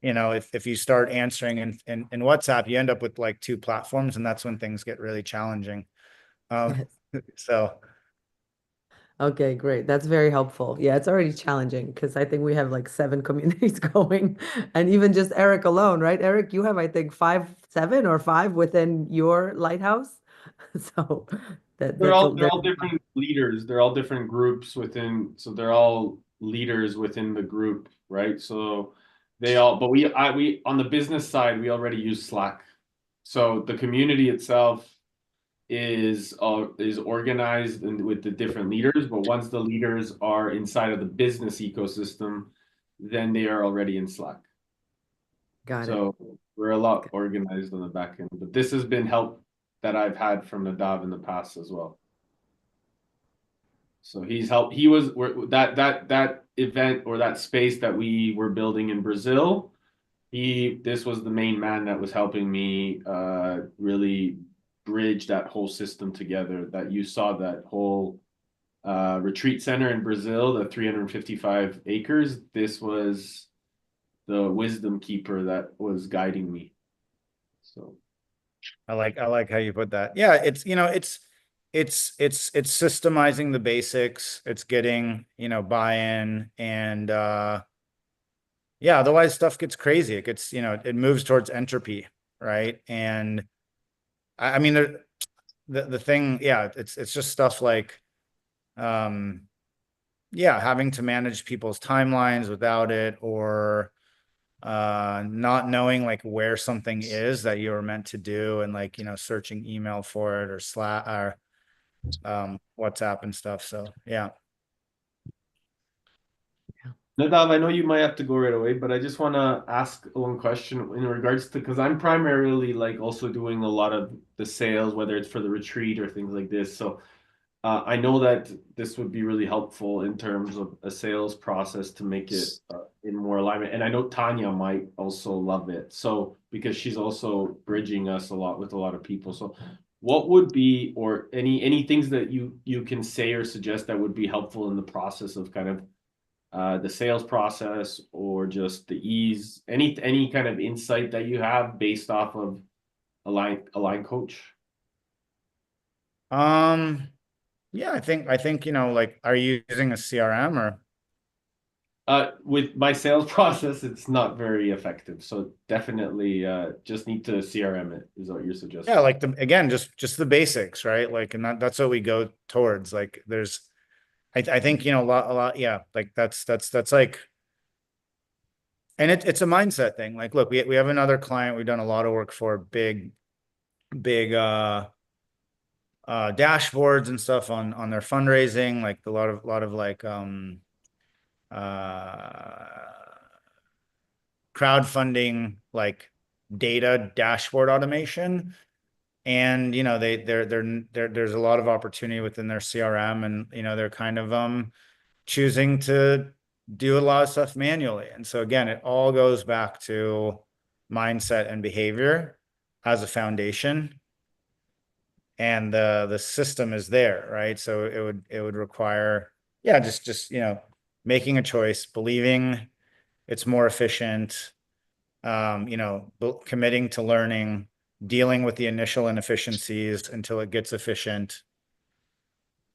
if you start answering in WhatsApp, you end up with like two platforms, and that's when things get really challenging. Um, Yes. so Okay, great. That's very helpful. Yeah, it's already challenging because I think we have like 7 communities going, and even just Eric alone, right? Eric, you have, I think, 7 or 5 within your Lighthouse. So They're that's all different leaders. They're all different groups within, so they're all leaders within the group, right? So they all, but we on the business side, we already use Slack. So the community itself is organized and with the different leaders, but once the leaders are inside of the business ecosystem, then they are already in Slack. got it. So we're a lot organized on the back end, but this has been help that I've had from Nadav in the past as well. So he's helped. He was that event or that space that we were building in Brazil. This was the main man that was helping me really bridge that whole system together. That you saw that whole retreat center in Brazil, the 355 acres. This was the wisdom keeper that was guiding me. So I like how you put that. Yeah, it's systemizing the basics. It's getting, buy-in, and yeah, otherwise stuff gets crazy. It gets, it moves towards entropy, right? And I mean the thing, yeah, it's just stuff like yeah, having to manage people's timelines without it, or not knowing like where something is that you were meant to do, and like, searching email for it, or Slack, or WhatsApp and stuff. So yeah. Nadav, I know you might have to go right away, but I just want to ask one question in regards to, because I'm primarily like also doing a lot of the sales, whether it's for the retreat or things like this. So I know that this would be really helpful in terms of a sales process to make it in more alignment. And I know Tanya might also love it. So because she's also bridging us a lot with a lot of people. So what would be, or any things that you can say or suggest that would be helpful in the process of kind of the sales process, or just the ease, any kind of insight that you have based off of Align Coach? Yeah, I think, like, are you using a CRM or? With my sales process, it's not very effective. So definitely just need to CRM it, is what you're Yeah, suggesting. like again, just the basics, right? Like, and that's what we go towards. Like, I think, a lot, yeah, like that's like, and it's a mindset thing. Like, look, we have another client we've done a lot of work for, big dashboards and stuff on their fundraising, like a lot of like uh crowdfunding, like data dashboard automation. And there's a lot of opportunity within their CRM, and they're kind of choosing to do a lot of stuff manually. And so again, it all goes back to mindset and behavior as a foundation, and the system is there, right? So it would require, yeah, just making a choice, believing it's more efficient, committing to learning, dealing with the initial inefficiencies until it gets efficient,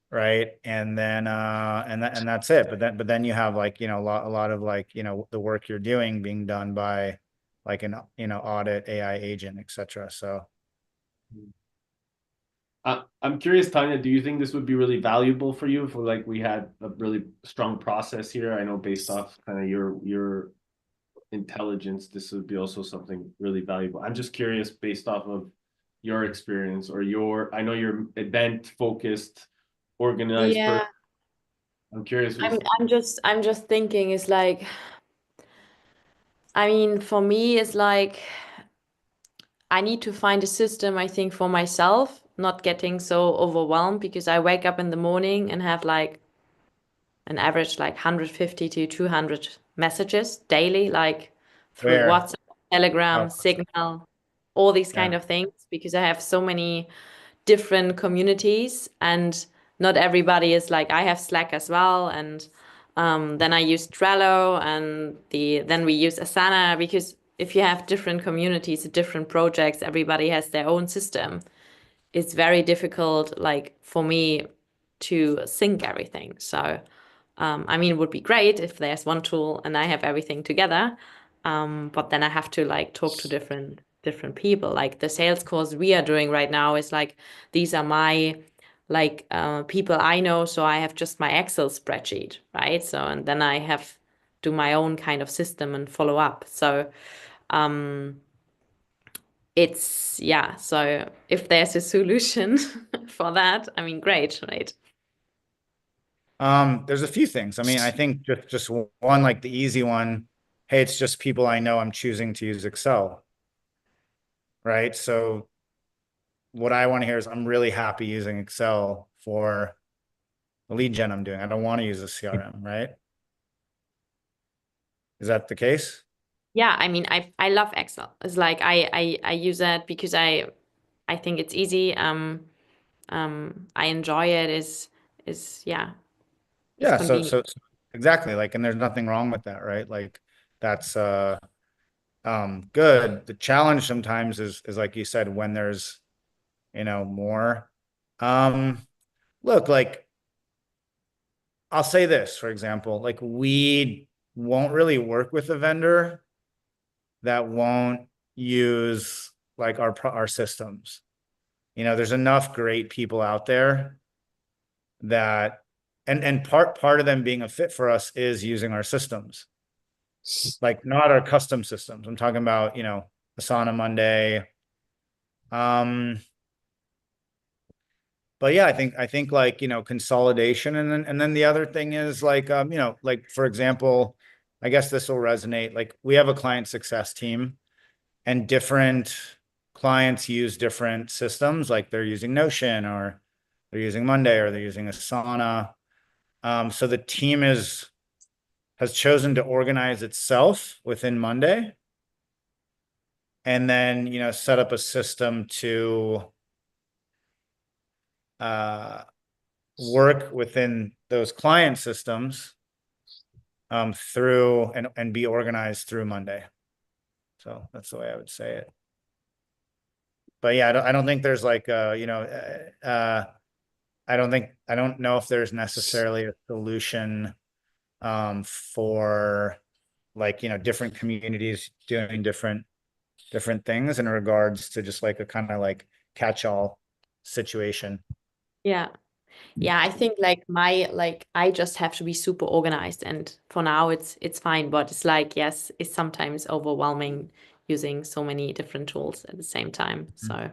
right? And then and that's it. But then you have, like, a lot of, like, the work you're doing being done by, like, an audit AI agent, etc. So I'm curious, Tanya, do you think this would be really valuable for you if, like, we had a really strong process here? I know based off kind of your intelligence, this would be also something really valuable. I'm just curious based off of your experience or I know you're event focused, organized person. Yeah, I'm curious. I'm just thinking it's like, I mean, for me, it's like I need to find a system, I think, for myself, not getting so overwhelmed because I wake up in the morning and have like an average like 150 to 200 messages daily, like through where, WhatsApp, Telegram, oh, Signal, all these kind yeah, of things, because I have so many different communities, and not everybody is like, I have Slack as well, and then I use Trello, and then we use Asana, because if you have different communities, different projects, everybody has their own system. It's very difficult, like for me, to sync everything. So I mean, it would be great if there's one tool and I have everything together. But then I have to like talk to different people. Like the sales course we are doing right now is like, these are my like people I know, so I have just my Excel spreadsheet, right? So and then I have do my own kind of system and follow up. So um it's yeah, so if there's a solution for that, I mean, great, right? there's a few things. I mean, I think just one, like the easy one, hey, it's just people I know, I'm choosing to use Excel, right? So what I want to hear is, I'm really happy using Excel for the lead gen I'm doing. I don't want to use a CRM, right? Is that the case? Yeah, I mean, I love Excel. It's like I use that because I think it's easy. I enjoy it. Is yeah, it's Yeah, convenient. so exactly, like, and there's nothing wrong with that, right? Like, that's good. The challenge sometimes is like you said, when there's, more. Um, look, like, I'll say this, for example, like, we won't really work with a vendor that won't use, like, our systems. There's enough great people out there that, and part of them being a fit for us is using our systems, like, not our custom systems. I'm talking about, Asana, Monday. Um, but yeah, I think like, consolidation, and then the other thing is like, like, for example, I guess this will resonate. Like, we have a client success team, and different clients use different systems, like they're using Notion, or they're using Monday, or they're using Asana. So the team has chosen to organize itself within Monday, and then, set up a system to work within those client systems, through and be organized through Monday. So that's the way I would say it. But yeah, I don't think there's like I don't know if there's necessarily a solution for like, you know, different communities doing different things in regards to just like a kind of like catch-all situation. Yeah. Yeah, I think like I just have to be super organized, and for now it's fine, but it's like, yes, it's sometimes overwhelming using so many different tools at the same time. So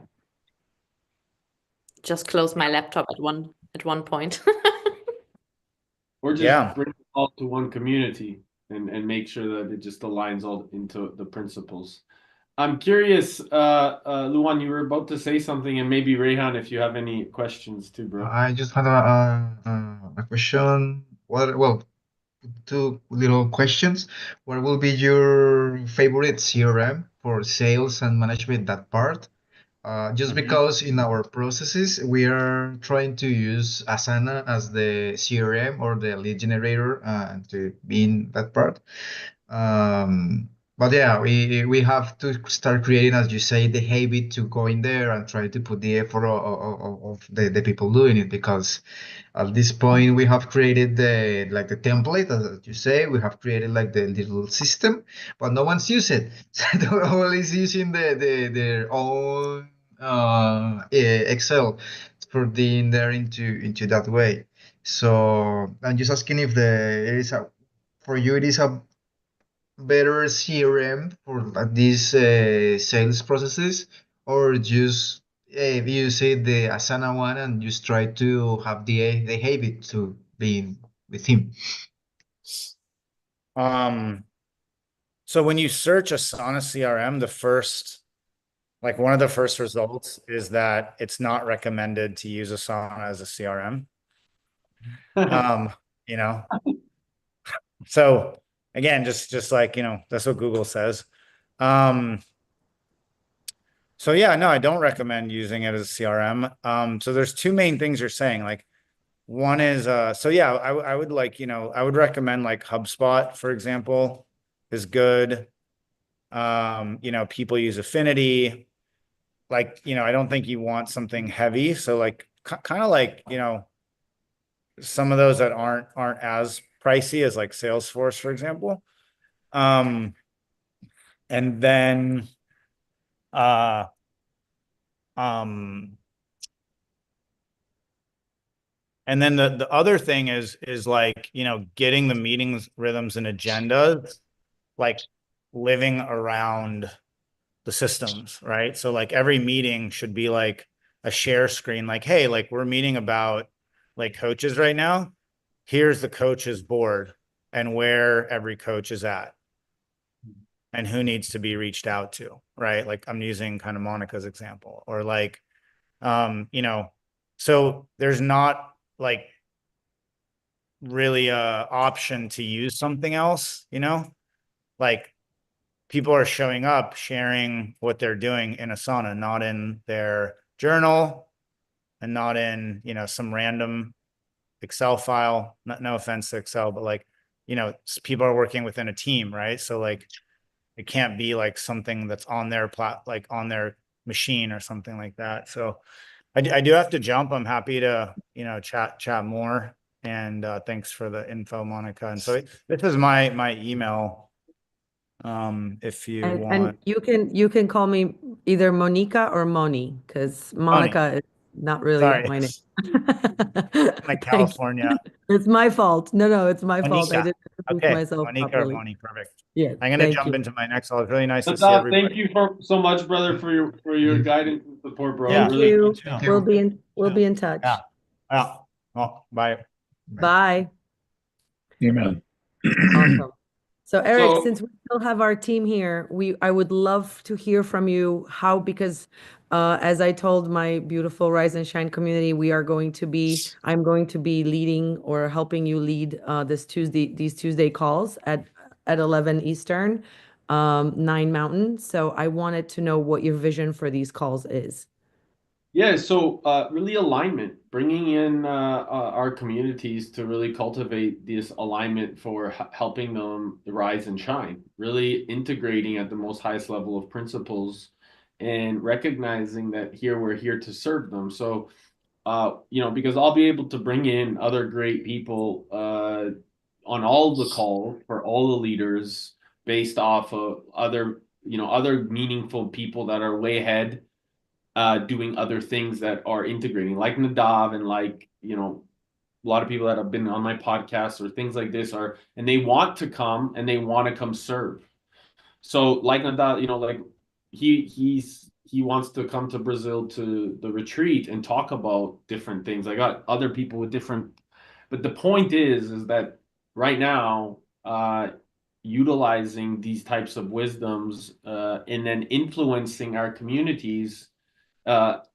just close my laptop at one point. Or just Yeah. bring it all to one community and make sure that it just aligns all into the principles. I'm curious, Luan, you were about to say something, and maybe Rehan, if you have any questions too, bro. I just had a question. Well, two little questions. What will be your favorite CRM for sales and management, that part? Just because in our processes, we are trying to use Asana as the CRM or the lead generator to be in that part. But yeah, we have to start creating, as you say, the habit to go in there and try to put the effort of the people doing it, because at this point we have created the template, as you say, we have created like the little system, but no one's used it. So everyone is using their own Excel for being there into that way. So I'm just asking if it is a for you it is a better CRM for like these sales processes, or just you say the Asana one and just try to have the habit to be with him. So when you search Asana CRM, one of the first results is that it's not recommended to use Asana as a CRM. You know, so again, just like, you know, that's what Google says. So yeah, no, I don't recommend using it as a CRM. So there's two main things you're saying. Like one is, so yeah, I would like, you know, I would recommend like HubSpot, for example, is good. You know, people use Affinity. Like, you know, I don't think you want something heavy. So like, kind of like, you know, some of those that aren't as pricey as like Salesforce, for example. And then, uh, um, and then the other thing is like, you know, getting the meetings, rhythms, and agendas, like living around the systems, right? So like every meeting should be like a share screen, like, hey, like we're meeting about like coaches right now. Here's the coaches board and where every coach is at and who needs to be reached out to, right? Like I'm using kind of Monica's example, or like, you know, so there's not like really a option to use something else, you know, like people are showing up, sharing what they're doing in Asana, not in their journal and not in, you know, some random Excel file. No offense to Excel, but like, you know, people are working within a team, right? So like, it can't be like something that's on their like on their machine or something like that. So I do have to jump. I'm happy to, you know, chat more. And thanks for the info, Monica. And so this is my email. If you And want. you can call me either Monica or Moni, because Tony, Monica is not really sorry, my name. like Thank California. you. It's my fault. No, it's my fault. I Monica. didn't introduce Okay, myself Monica or properly. Moni, perfect. Yes, I'm gonna thank jump you. into my next call. It's really nice to see Nadav, thank everybody. you so much, brother, for your guidance and support, bro. Yeah. Thank Really you. appreciate Thank it. you. We'll be in touch. Yeah. Yeah. Well, bye. Bye. Amen. Awesome. So Eric, So since we still have our team here, I would love to hear from you how, because as I told my beautiful Rise and Shine community, I'm going to be leading or helping you lead these Tuesday calls at 11 Eastern, 9 Mountain. So I wanted to know what your vision for these calls is. yeah, so really alignment, bringing in our communities to really cultivate this alignment for helping them rise and shine, really integrating at the most highest level of principles and recognizing that here we're here to serve them. So because I'll be able to bring in other great people on all the calls for all the leaders based off of other meaningful people that are way ahead doing other things that are integrating, like Nadav and like, a lot of people that have been on my podcast or things like this and they want to come and they want to come serve. So like Nadav, like he wants to come to Brazil to the retreat and talk about different things. I got other people with different, but the point is that right now, utilizing these types of wisdoms and then influencing our communities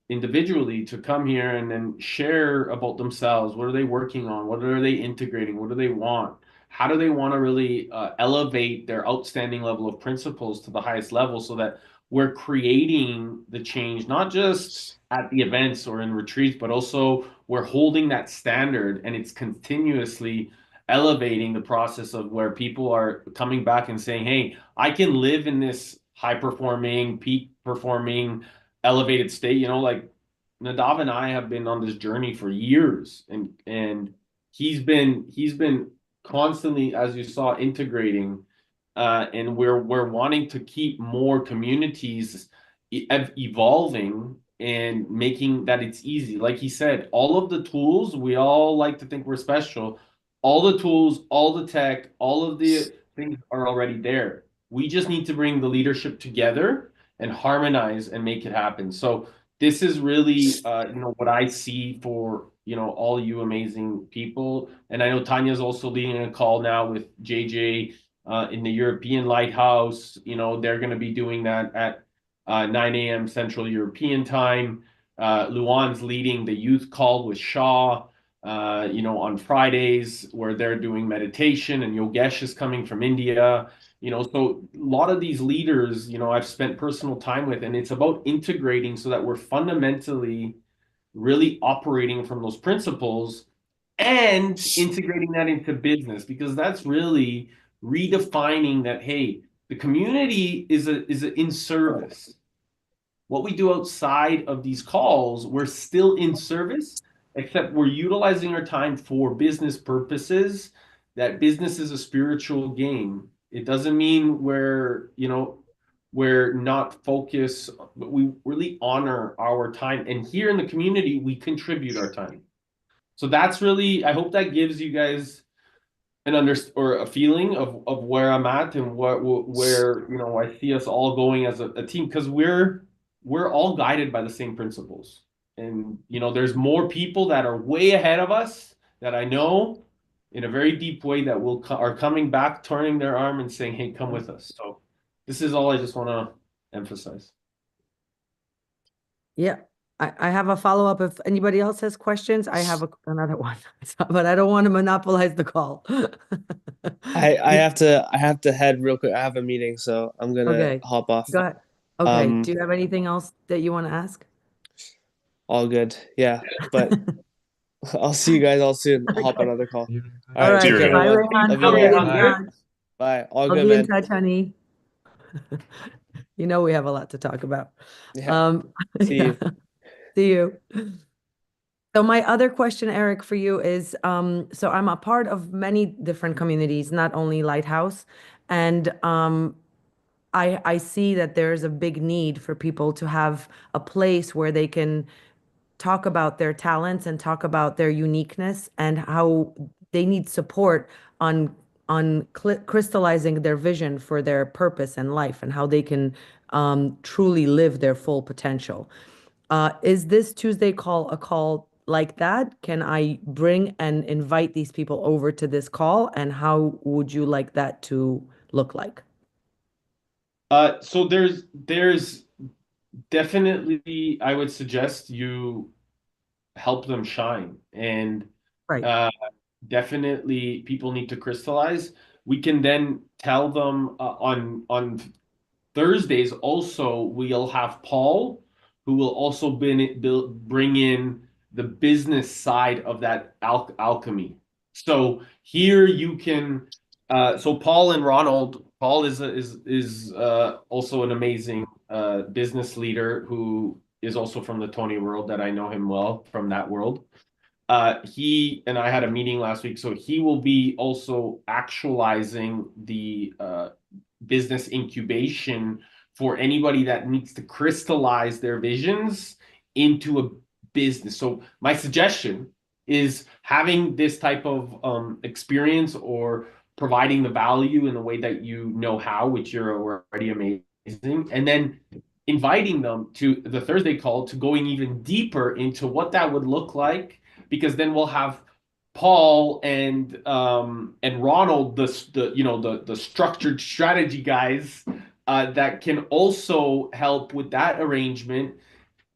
individually to come here and then share about themselves. What are they working on? What are they integrating? What do they want? How do they want to really elevate their outstanding level of principles to the highest level so that we're creating the change, not just at the events or in retreats, but also we're holding that standard and it's continuously elevating the process of where people are coming back and saying, hey, I can live in this high performing, peak performing, elevated state. Like Nadav and I have been on this journey for years, and he's been constantly, as you saw, integrating, and we're wanting to keep more communities evolving and making that it's easy. Like he said, all of the tools, we all like to think we're special. All the tools, all the tech, all of the things are already there. We just need to bring the leadership together and harmonize and make it happen. So this is really, what I see for, all you amazing people. And I know Tanya's also leading a call now with JJ in the European Lighthouse. They're going to be doing that at 9 a.m. Central European time. Luan's leading the youth call with Shaw, on Fridays where they're doing meditation, and Yogesh is coming from India. So a lot of these leaders, I've spent personal time with, and it's about integrating so that we're fundamentally really operating from those principles and integrating that into business, because that's really redefining that, hey, the community is in service. What we do outside of these calls, we're still in service, except we're utilizing our time for business purposes. That business is a spiritual game. It doesn't mean we're not focused, but we really honor our time. And here in the community, we contribute our time. So that's really, I hope that gives you guys or a feeling of where I'm at and where I see us all going as a team, because we're all guided by the same principles. And there's more people that are way ahead of us that I know in a very deep way that are coming back, turning their arm and saying, hey, come with us. So this is all I just want to emphasize. Yeah. I have a follow-up. If anybody else has questions, I have another one, but I don't want to monopolize the call. I have to head real quick. I have a meeting, so I'm gonna Okay. hop off. Go ahead. Okay. Do you have anything else that you want to ask? All good. Yeah, but I'll see you guys all soon. I'll hop on another call. All right. See you, Take care, Rehan. Bye, everyone. Rehan. Love I'll you be guys. in Bye. touch. Bye. All I'll good, be in man. touch, honey. We have a lot to talk about. Yeah. See you. See you. So my other question, Eric, for you is, so I'm a part of many different communities, not only Lighthouse, and I see that there's a big need for people to have a place where they can talk about their talents and talk about their uniqueness and how they need support on crystallizing their vision for their purpose in life and how they can truly live their full potential. Is this Tuesday call a call like that? Can I bring and invite these people over to this call? And how would you like that to look like? So there's definitely, I would suggest you help them shine, and Right. definitely people need to crystallize. We can then tell them on Thursdays also, we'll have Paul, who will also bring in the business side of that alchemy. So here you can, so Paul and Ronald, Paul is also an amazing business leader who is also from the Tony world, that I know him well from that world. He and I had a meeting last week, so he will be also actualizing the business incubation for anybody that needs to crystallize their visions into a business. So my suggestion is having this type of experience, or providing the value in the way that you know how, which you're already amazing, and then inviting them to the Thursday call to going even deeper into what that would look like, because then we'll have Paul and Ronald, the structured strategy guys, that can also help with that arrangement.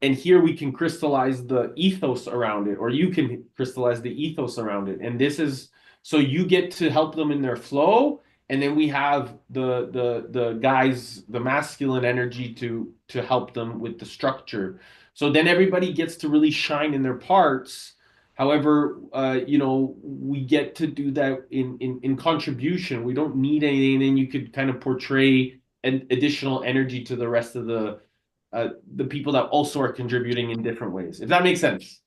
And here we can crystallize the ethos around it, or you can crystallize the ethos around it. And this is, so you get to help them in their flow, and then we have the guys, the masculine energy to help them with the structure. So then everybody gets to really shine in their parts. However, we get to do that in contribution. We don't need anything, and then you could kind of portray an additional energy to the rest of the people that also are contributing in different ways, if that makes sense.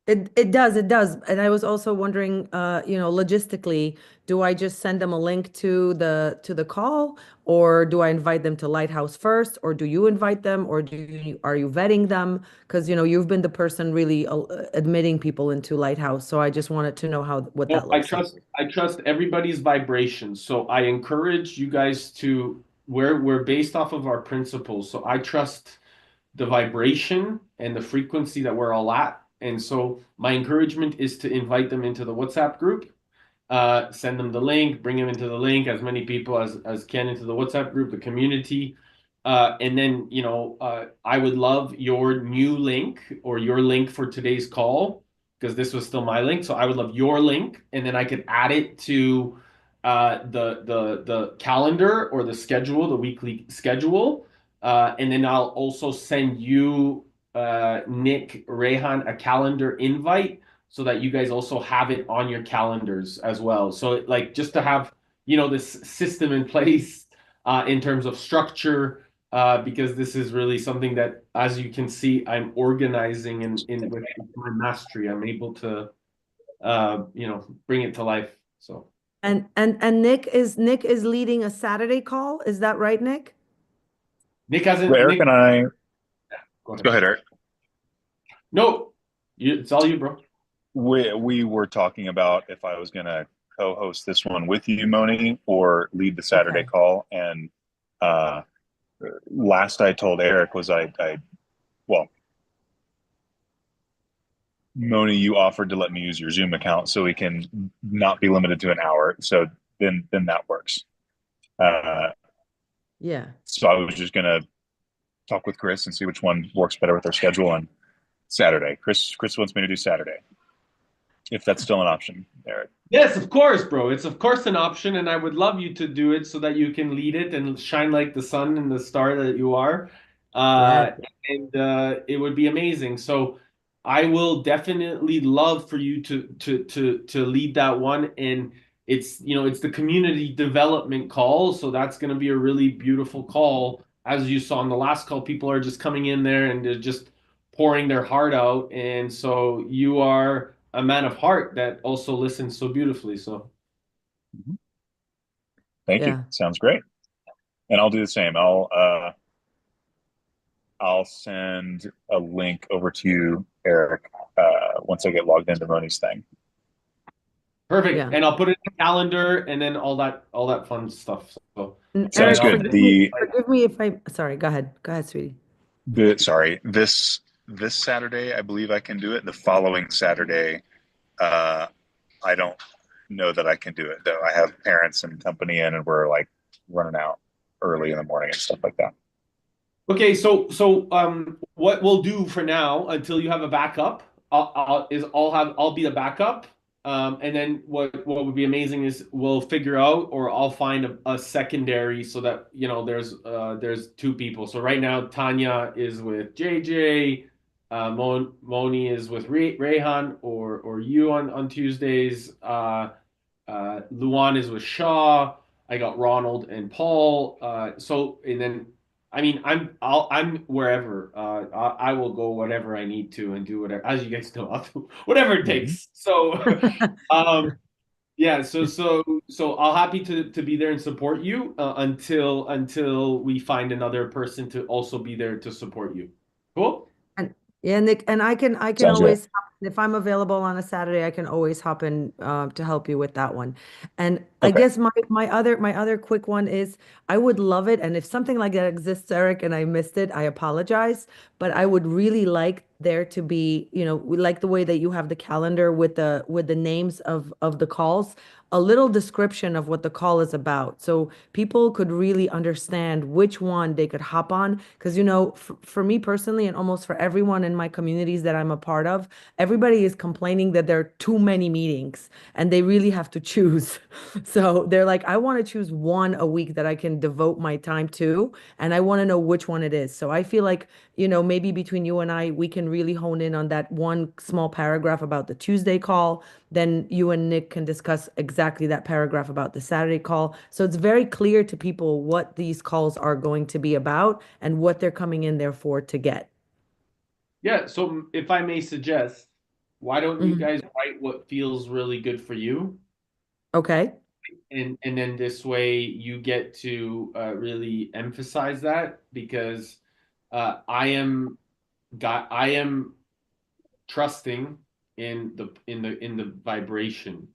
It does, it does. And I was also wondering, logistically, do I just send them a link to the call, or do I invite them to Lighthouse first, or do you invite them, or are you vetting them? Because you've been the person really admitting people into Lighthouse, so I just wanted to know what that looks like. I trust everybody's vibrations, so I encourage you guys to, we're based off of our principles, so I trust the vibration and the frequency that we're all at. And so my encouragement is to invite them into the WhatsApp group, send them the link, bring them into the link, as many people as can into the WhatsApp group, the community. And then, I would love your new link, or your link for today's call, because this was still my link. So I would love your link, and then I could add it to the calendar, or the schedule, the weekly schedule. And then I'll also send you, Nick, Rehan, a calendar invite, so that you guys also have it on your calendars as well. So like, just to have, this system in place, in terms of structure, because this is really something that, as you can see, I'm organizing in with my mastery. I'm able to, bring it to life. So. And Nick is leading a Saturday call. Is that right, Nick? Nick hasn't. Eric and I. Go ahead. Go ahead, Eric. No, it's all you, bro. We were talking about if I was going to co-host this one with you, Moni, or lead the Saturday call. And last I told Eric was well, Moni, you offered to let me use your Zoom account so we can not be limited to an hour. So then that works. Yeah. So I was just going to talk with Chris and see which one works better with our schedule on Saturday. Chris wants me to do Saturday, if that's still an option, Eric. Yes, of course, bro. It's of course an option, and I would love you to do it so that you can lead it and shine like the sun and the star that you are. And it would be amazing. So I will definitely love for you to lead that one. And it's the community development call, so that's going to be a really beautiful call. As you saw in the last call, people are just coming in there and they're just pouring their heart out, and so you are a man of heart that also listens so beautifully. So Thank you. Sounds great. And I'll do the same. I'll send a link over to you, Eric, once I get logged into Moni's thing. Perfect. Yeah. And I'll put it in the calendar, and then all that fun stuff. So sounds good. Forgive me if sorry, go ahead, sweetie. This Saturday, I believe I can do it. The following Saturday, I don't know that I can do it, though. I have parents and company in, and we're like running out early in the morning and stuff like that. Okay, so what we'll do for now, until you have a backup, I'll be the backup, and then what would be amazing is we'll figure out, or I'll find a secondary, so that there's two people. So right now Tanya is with JJ, Moni is with Rehan or you on Tuesdays. Luan is with Shaw. I got Ronald and Paul. And then I mean, I'm wherever. I will go whatever I need to and do whatever. As you guys know, I'll do whatever it Mhm. takes. So, yeah. So I'll happy to be there and support you until we find another person to also be there to support you. Cool. And yeah, Nick, and I can Sounds good. always, if I'm available on a Saturday, I can always hop in to help you with that one. And I Okay. guess my other quick one is I would love it. And if something like that exists, Eric, and I missed it, I apologize. But I would really like there to be, we like the way that you have the calendar with the names of the calls, a little description of what the call is about. So people could really understand which one they could hop on. Because, for me personally, and almost for everyone in my communities that I'm a part of, everybody is complaining that there are too many meetings and they really have to choose. So they're like, I want to choose one a week that I can devote my time to, and I want to know which one it is. So I feel like, maybe between you and I, we can really hone in on that one small paragraph about the Tuesday call. Then you and Nick can discuss exactly that paragraph about the Saturday call. So it's very clear to people what these calls are going to be about and what they're coming in there for to get. Yeah. So if I may suggest, why don't you Mhm. guys write what feels really good for you? Okay. And then this way you get to really emphasize that because I am trusting in the vibration.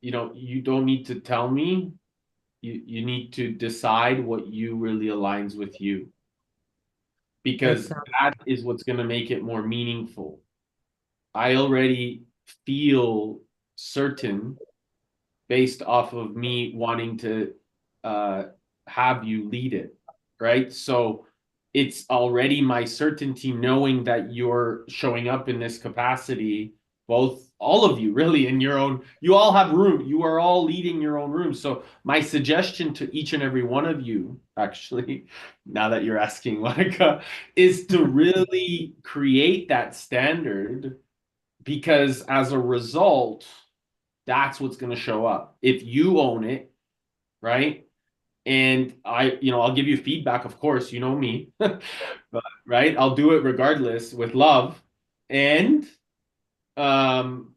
You don't need to tell me. You need to decide what you really aligns with you That's because that is what's going to make it more meaningful. I already feel certain based off of me wanting to uh, have you lead it, right? So it's already my certainty knowing that you're showing up in this capacity, both all of you really in your own, you all have room, you are all leading your own room. So my suggestion to each and every one of you, actually, now that you're asking, Monica, is to really create that standard because as a result, that's what's going to show up. If you own it, right? And I'll give you feedback, of course, you know me, but, right? I'll do it regardless with love. And um,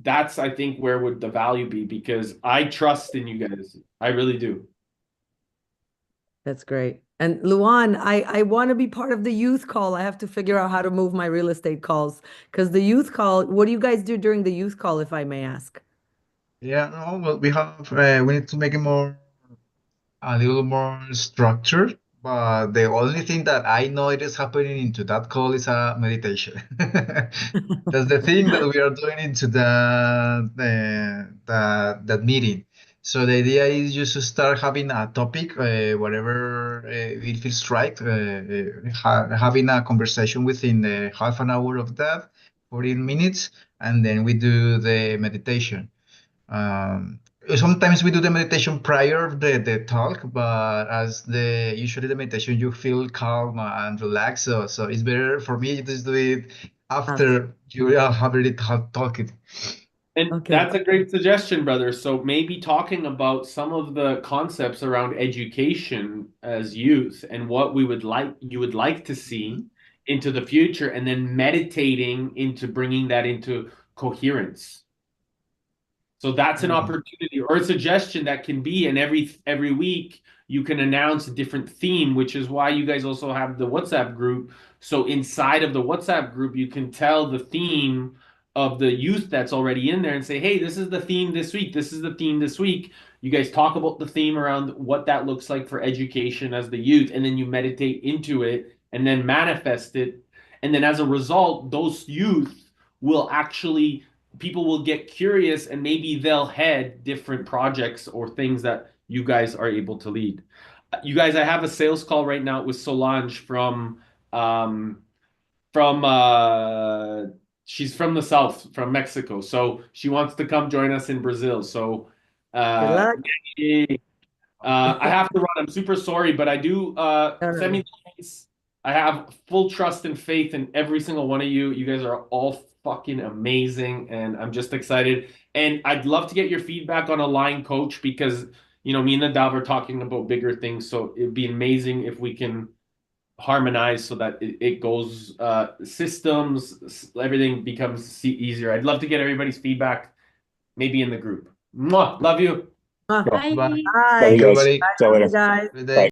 that's, I think, where would the value be because I trust in you guys. I really do. That's great. And Luan, I want to be part of the youth call. I have to figure out how to move my real estate calls because the youth call, what do you guys do during the youth call, if I may ask? Yeah, no, well, we need to make it a little more structured. But the only thing that I know it is happening into that call is a meditation. That's the thing that we are doing into that meeting. So the idea is just to start having a topic, whatever it feels right, having a conversation within half an hour of that, 14 minutes, and then we do the meditation. Um, Sometimes we do the meditation prior the talk, but as the usually the meditation you feel calm and relaxed. So it's better for me to just do it Abs- after you have already talked. And Okay. that's a great suggestion, brother. So maybe talking about some of the concepts around education as youth and what you would like to see into the future, and then meditating into bringing that into coherence. So that's an Mm. opportunity or a suggestion that can be, and every week you can announce a different theme, which is why you guys also have the WhatsApp group. So inside of the WhatsApp group, you can tell the theme of the youth that's already in there and say, hey, this is the theme this week. This is the theme this week. You guys talk about the theme around what that looks like for education as the youth, and then you meditate into it and then manifest it. And then as a result, those youth will actually people will get curious and maybe they'll head different projects or things that you guys are able to lead. You guys, I have a sales call right now with Solange um from she's from the south, from Mexico. So she wants to come join us in Brazil. So Good uh luck. I have to run. I'm super sorry, but I do No, no, send me no. the links. I have full trust and faith in every single one of you. You guys are all fucking amazing, and I'm just excited. And I'd love to get your feedback on Align Coach because you know, me and Nadav are talking about bigger things. So it'd be amazing if we can harmonize so that it goes systems, everything becomes easier. I'd love to get everybody's feedback, maybe in the group. Mwah! Love you. Cool. Bye. Bye. Bye. Love you guys. Everybody. See you later. Guys. Good day. Bye.